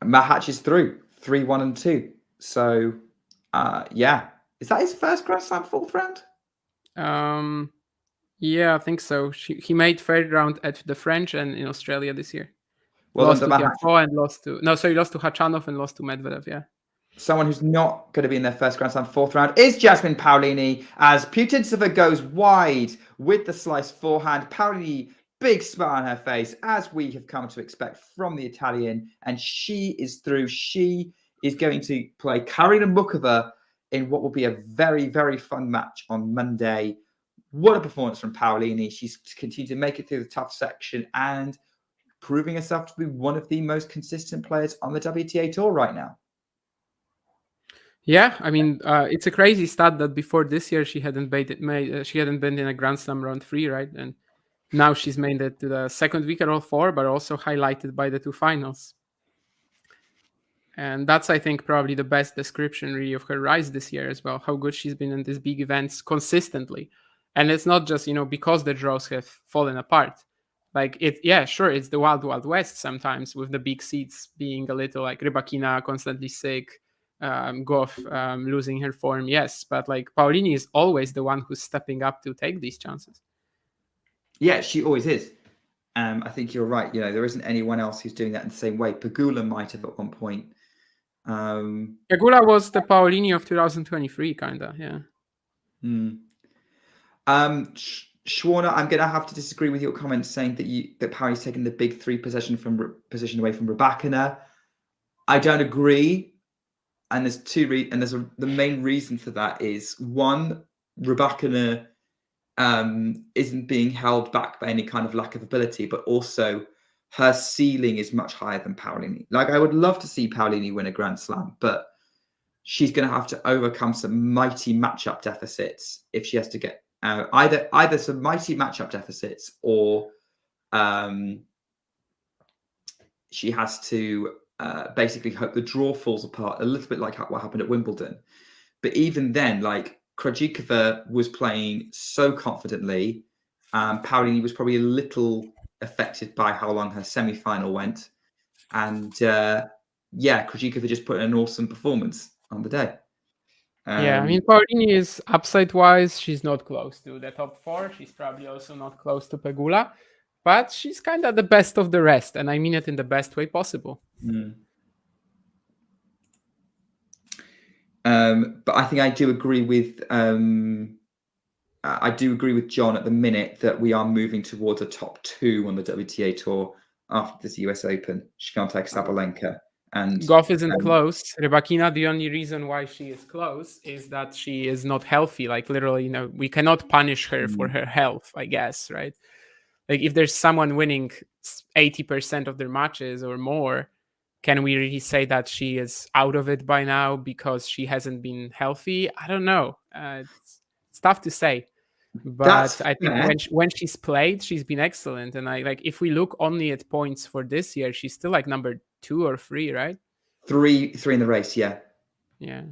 Mahac is through 3-1 and 2. So, yeah, is that his first Grand Slam fourth round? Yeah, I think so. He made third round at the French and in Australia this year. Well, lost to Tiafoe and lost to Khachanov and lost to Medvedev. Yeah. Someone who's not going to be in their first Grand Slam fourth round is Jasmine Paolini, as Putintseva goes wide with the slice forehand. Paolini, big smile on her face, as we have come to expect from the Italian, and she is through. She is going to play Karina Mukova in what will be a very, very fun match on Monday. What a performance from Paolini. She's continued to make it through the tough section and proving herself to be one of the most consistent players on the WTA Tour right now. Yeah, I mean, it's a crazy stat that before this year she hadn't been in a Grand Slam round 3, right? And now she's made it to the second week at all 4, but also highlighted by the 2 finals. And that's, I think, probably the best description really of her rise this year as well, how good she's been in these big events consistently. And it's not just, because the draws have fallen apart. Like yeah, sure, it's the wild wild west sometimes, with the big seats being a little like Rybakina constantly sick, Goff losing her form, yes, but like Paolini is always the one who's stepping up to take these chances. Yeah, she always is. I think you're right. There isn't anyone else who's doing that in the same way. Pegula might have at one point. Pegula was the Paolini of 2023, kinda, yeah. Schwarner, I'm going to have to disagree with your comments saying that Paolini's taken the big 3 position away from Rybakina. I don't agree, and there's the main reason for that is, one, Rybakina isn't being held back by any kind of lack of ability, but also her ceiling is much higher than Paolini. Like, I would love to see Paolini win a Grand Slam, but she's going to have to overcome some mighty matchup deficits if she has to get either some mighty matchup deficits, or she has to basically hope the draw falls apart, a little bit like what happened at Wimbledon. But even then, like, Krejcikova was playing so confidently. Paolini was probably a little affected by how long her semi-final went. And Krejcikova just put in an awesome performance on the day. Yeah, I mean, Paolini is upside-wise, she's not close to the top 4. She's probably also not close to Pegula, but she's kind of the best of the rest, and I mean it in the best way possible. But I think I do agree with John at the minute that we are moving towards a top 2 on the WTA tour after this US Open. Swiatek, Sabalenka, and Goff isn't close. Rybakina, the only reason why she is close is that she is not healthy. Like, literally, we cannot punish her for her health, I guess, right? Like, if there's someone winning 80% of their matches or more, can we really say that she is out of it by now because she hasn't been healthy? I don't know. It's tough to say. But I think when she's played, she's been excellent. And if we look only at points for this year, she's still like number 2 or 3, right? 3 in the race, yeah. Yeah.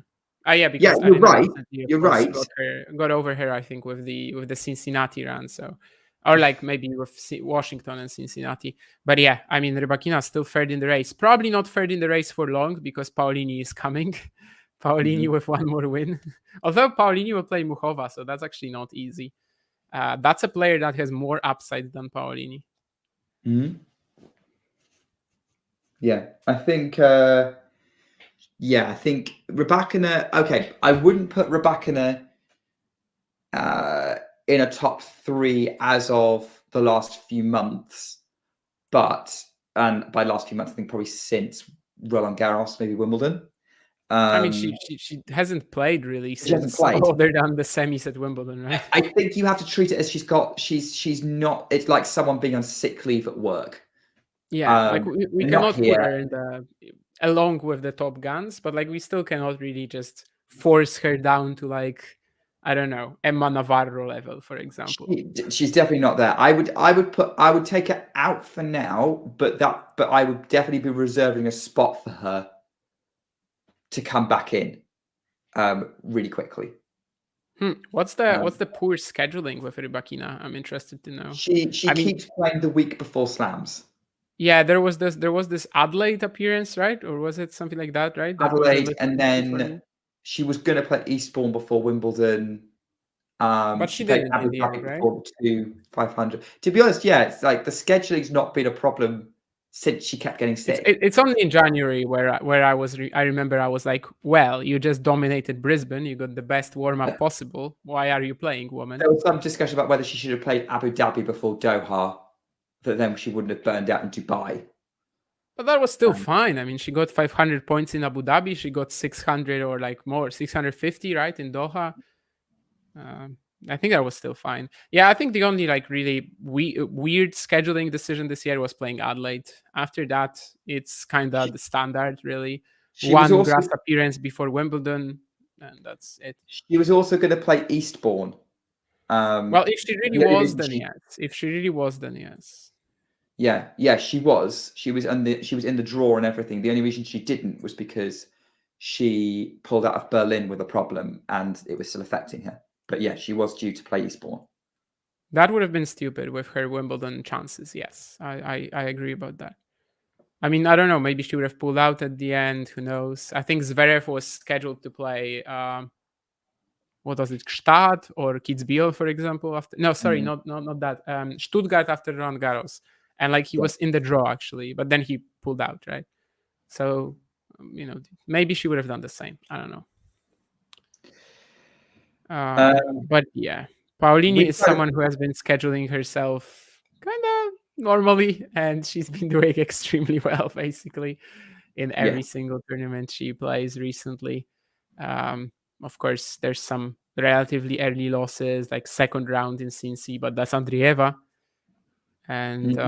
Yeah, because you're right. You're right. Got over her, I think, with the Cincinnati run. So, or like maybe with Washington and Cincinnati. But yeah, I mean, Rybakina still third in the race. Probably not third in the race for long because Paolini is coming. Paolini with one more win. Although Paolini will play Muchova, so that's actually not easy. That's a player that has more upside than Paolini. Yeah, I think Rybakina. Okay, I wouldn't put Rybakina in a top 3 as of the last few months, and by last few months, I think probably since Roland Garros, maybe Wimbledon. I mean, she hasn't played really since, other than the semis at Wimbledon, right? I think you have to treat it as she's not. It's like someone being on sick leave at work. Yeah, we cannot put her along with the top guns, but we still cannot really just force her down to I don't know, Emma Navarro level, for example. She's definitely not there. I would take her out for now, but I would definitely be reserving a spot for her to come back in really quickly. What's the poor scheduling with Rybakina? I'm interested to know. She keeps playing the week before slams. Yeah, there was this Adelaide appearance, right? Or was it something like that, right? Adelaide, and then she was going to play Eastbourne before Wimbledon. But she didn't in the end, right? 500. To be honest, yeah, it's like the scheduling's not been a problem since she kept getting sick. It's only in January where I remember I was like, well, you just dominated Brisbane. You got the best warm-up possible. Why are you playing, woman? There was some discussion about whether she should have played Abu Dhabi before Doha, that then she wouldn't have burned out in Dubai. But that was still fine. I mean, she got 500 points in Abu Dhabi. She got 600 or more, 650, right, in Doha. I think that was still fine. Yeah, I think the only really weird scheduling decision this year was playing Adelaide. After that, it's kind of the standard, really. One grass appearance before Wimbledon, and that's it. She was also going to play Eastbourne. Well, if she really was, then yes. If she really was, then yes. Yeah, she was. She was in the draw and everything. The only reason she didn't was because she pulled out of Berlin with a problem, and it was still affecting her. But yeah, she was due to play Eastbourne. That would have been stupid with her Wimbledon chances. Yes, I agree about that. I mean, I don't know. Maybe she would have pulled out at the end. Who knows? I think Zverev was scheduled to play. What was it? Gstaad or Kitzbühel, for example. After no, sorry, not that. Stuttgart after Roland Garros, and like he was in the draw actually, but then he pulled out, right? So maybe she would have done the same. I don't know. But yeah, Paolini is someone who has been scheduling herself kind of normally, and she's been doing extremely well, basically, in every single tournament she plays recently. Of course, there's some relatively early losses, like second round in Cincy, but that's Andreeva. And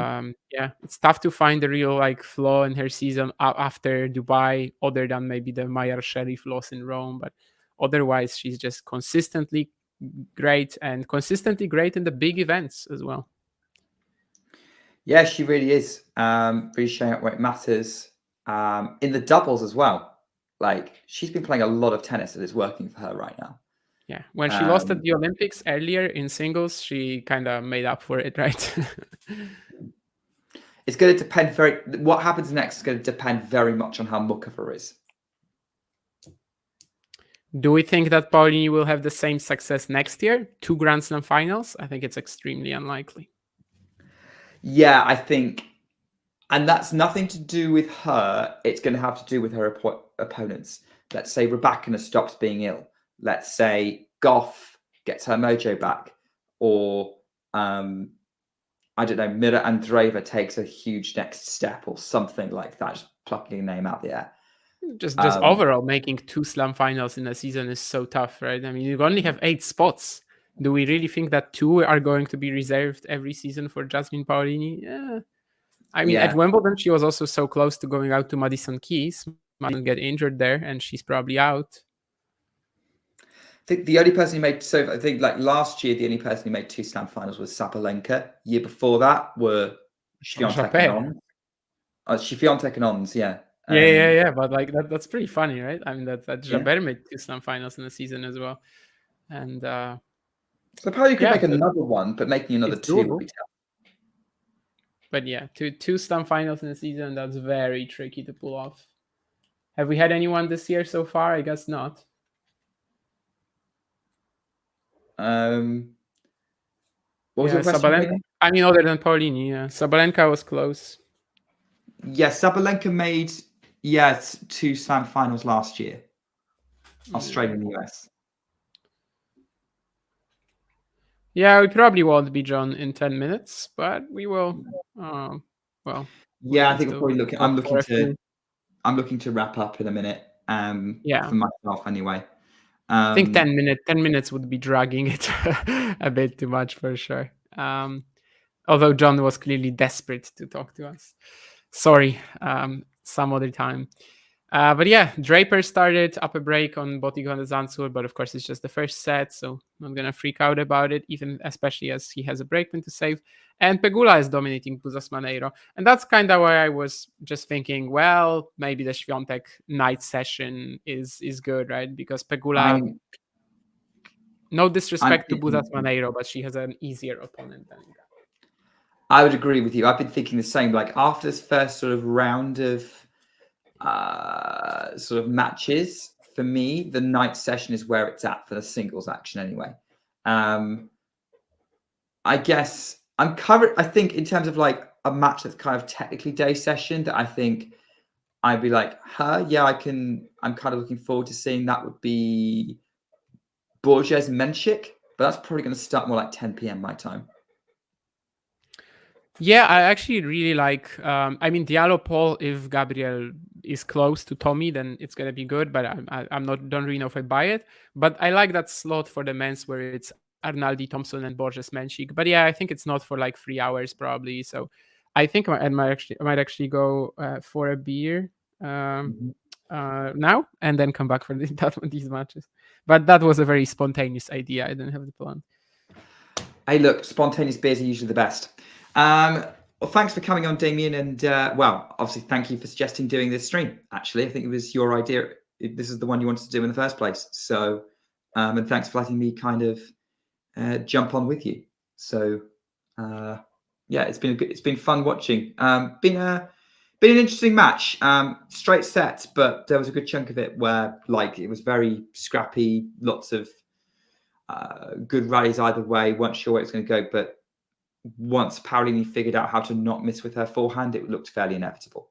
it's tough to find the real like flaw in her season after Dubai, other than maybe the Mayer Sharif loss in Rome. But otherwise, she's just consistently great and consistently great in the big events as well. Yeah, she really is. Really showing up where it matters. In the doubles as well. Like she's been playing a lot of tennis and it's working for her right now. Yeah, when she lost at the Olympics earlier in singles, she kind of made up for it, right? It's going to depend what happens next is going to depend very much on how Mukova is. Do we think that Paolini will have the same success next year? 2 Grand Slam finals? I think it's extremely unlikely. Yeah, I think, and that's nothing to do with her. It's going to have to do with her opponents. Let's say Rybakina stops being ill. Let's say Goff gets her mojo back, or I don't know, Mira Andreeva takes a huge next step or something like that. Just plucking a name out the air. Just overall, making 2 slam finals in a season is so tough, right? I mean, you only have 8 spots. Do we really think that 2 are going to be reserved every season for Jasmine Paolini? Yeah. I mean, at Wimbledon, she was also so close to going out to Madison Keys. Might get injured there, and she's probably out. I think the only person who made, so I think like last year, the only person who made 2 slam finals was Sabalenka. Year before that were Świątek and Ons. Świątek and Ons, yeah. Yeah. But like that's pretty funny, right? I mean, that Jabber made 2 slam finals in the season as well. And so probably you could make another one, but making another 2 would be tough. But yeah, two slam finals in the season, that's very tricky to pull off. Have we had anyone this year so far? I guess not. What was your question? Sabalenka? I mean, other than Paolini, Sabalenka was close. Yeah, Sabalenka made 2 slam finals last year. Australia and the US. Yeah, we probably won't be John in 10 minutes, but we will. Yeah, I think we're probably looking. I'm looking to wrap up in a minute. For myself anyway. I think 10 minutes would be dragging it a bit too much for sure. Although John was clearly desperate to talk to us. Sorry, some other time. But yeah, Draper started up a break on Botigo and Zanzur, but of course it's just the first set, so I'm not gonna freak out about it, especially as he has a breakman to save. And Pegula is dominating Buzas Maneiro. And that's kind of why I was just thinking, well, maybe the Świątek night session is good, right? Because Pegula, no disrespect to Buzas Maneiro, but she has an easier opponent than him. I would agree with you. I've been thinking the same. Like after this first sort of round of sort of matches, for me, the night session is where it's at for the singles action anyway. I guess I'm covered. I think in terms of like a match that's kind of technically day session that I think I'd be like, yeah, I'm kind of looking forward to seeing that would be Borges Menchik, but that's probably going to start more like 10 p.m. my time. Yeah, I actually really like. I mean, Diallo Paul. If Gabriel is close to Tommy, then it's gonna be good. But don't really know if I buy it. But I like that slot for the men's where it's Arnaldi, Thompson, and Borges Menchik. But yeah, I think it's not for like 3 hours probably. So I think I might actually go for a beer now and then come back for these matches. But that was a very spontaneous idea. I didn't have the plan. Hey, look, spontaneous beers are usually the best. Well, thanks for coming on, Damien, and obviously thank you for suggesting doing this stream. Actually, I think it was your idea. This is the one you wanted to do in the first place. So, and thanks for letting me kind of jump on with you. So yeah, it's been fun watching. Been an interesting match. Straight sets, but there was a good chunk of it where like it was very scrappy. Lots of good rallies either way. Weren't sure where it's going to go, but once Paolini figured out how to not miss with her forehand, it looked fairly inevitable.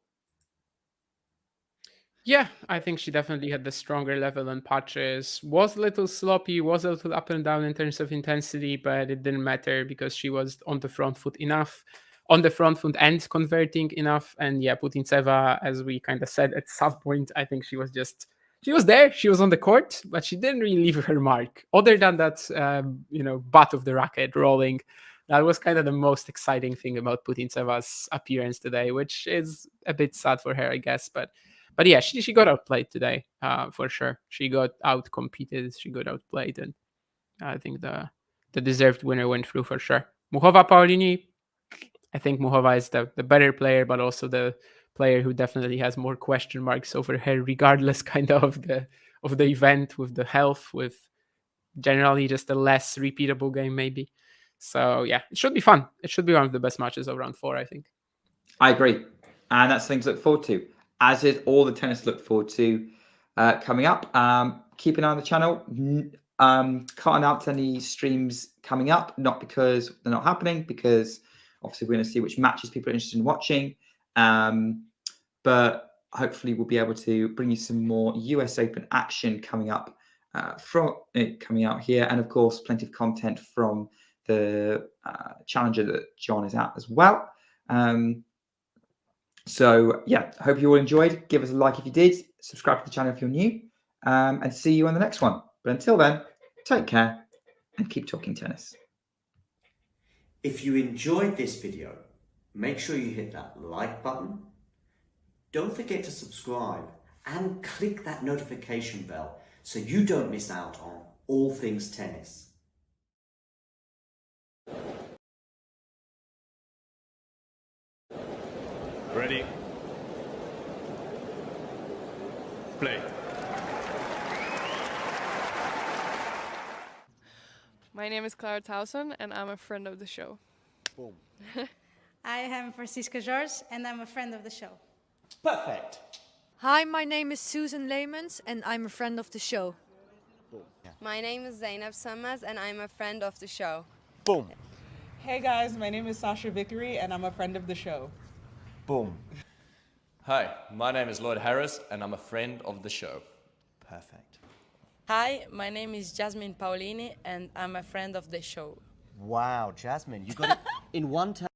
Yeah, I think she definitely had the stronger level on patches. Was a little sloppy, was a little up and down in terms of intensity, but it didn't matter because she was on the front foot enough, on the front foot and converting enough. And yeah, Putintseva, as we kind of said at some point, I think she was there, she was on the court, but she didn't really leave her mark. Other than that, butt of the racket rolling. That was kind of the most exciting thing about Putintseva's appearance today, which is a bit sad for her, I guess. But yeah, she got outplayed today, for sure. She got out-competed, she got outplayed, and I think the deserved winner went through for sure. Muchova Paolini, I think Muchova is the better player, but also the player who definitely has more question marks over her, regardless kind of of the event, with the health, with generally just a less repeatable game, maybe. So yeah, it should be fun. It should be one of the best matches of round 4, I think. I agree. And that's things to look forward to, as is all the tennis to look forward to coming up. Keep an eye on the channel. Can't announce any streams coming up, not because they're not happening, because obviously we're going to see which matches people are interested in watching. But hopefully we'll be able to bring you some more US Open action coming up coming out here. And of course, plenty of content from the challenger that John is at as well. So yeah, hope you all enjoyed. Give us a like if you did. Subscribe to the channel if you're new. And see you on the next one. But until then, take care and keep talking tennis. If you enjoyed this video, make sure you hit that like button. Don't forget to subscribe and click that notification bell so you don't miss out on all things tennis. Ready? Play. My name is Clara Towson, and I'm a friend of the show. Boom. I am Francisca George, and I'm a friend of the show. Perfect. Hi, my name is Susan Leymans, and I'm a friend of the show. Boom. Yeah. My name is Zainab Samaz, and I'm a friend of the show. Boom. Hey guys, my name is Sasha Vickery, and I'm a friend of the show. Boom. Hi, my name is Lloyd Harris, and I'm a friend of the show. Perfect. Hi, my name is Jasmine Paolini, and I'm a friend of the show. Wow, Jasmine, you got it in one time.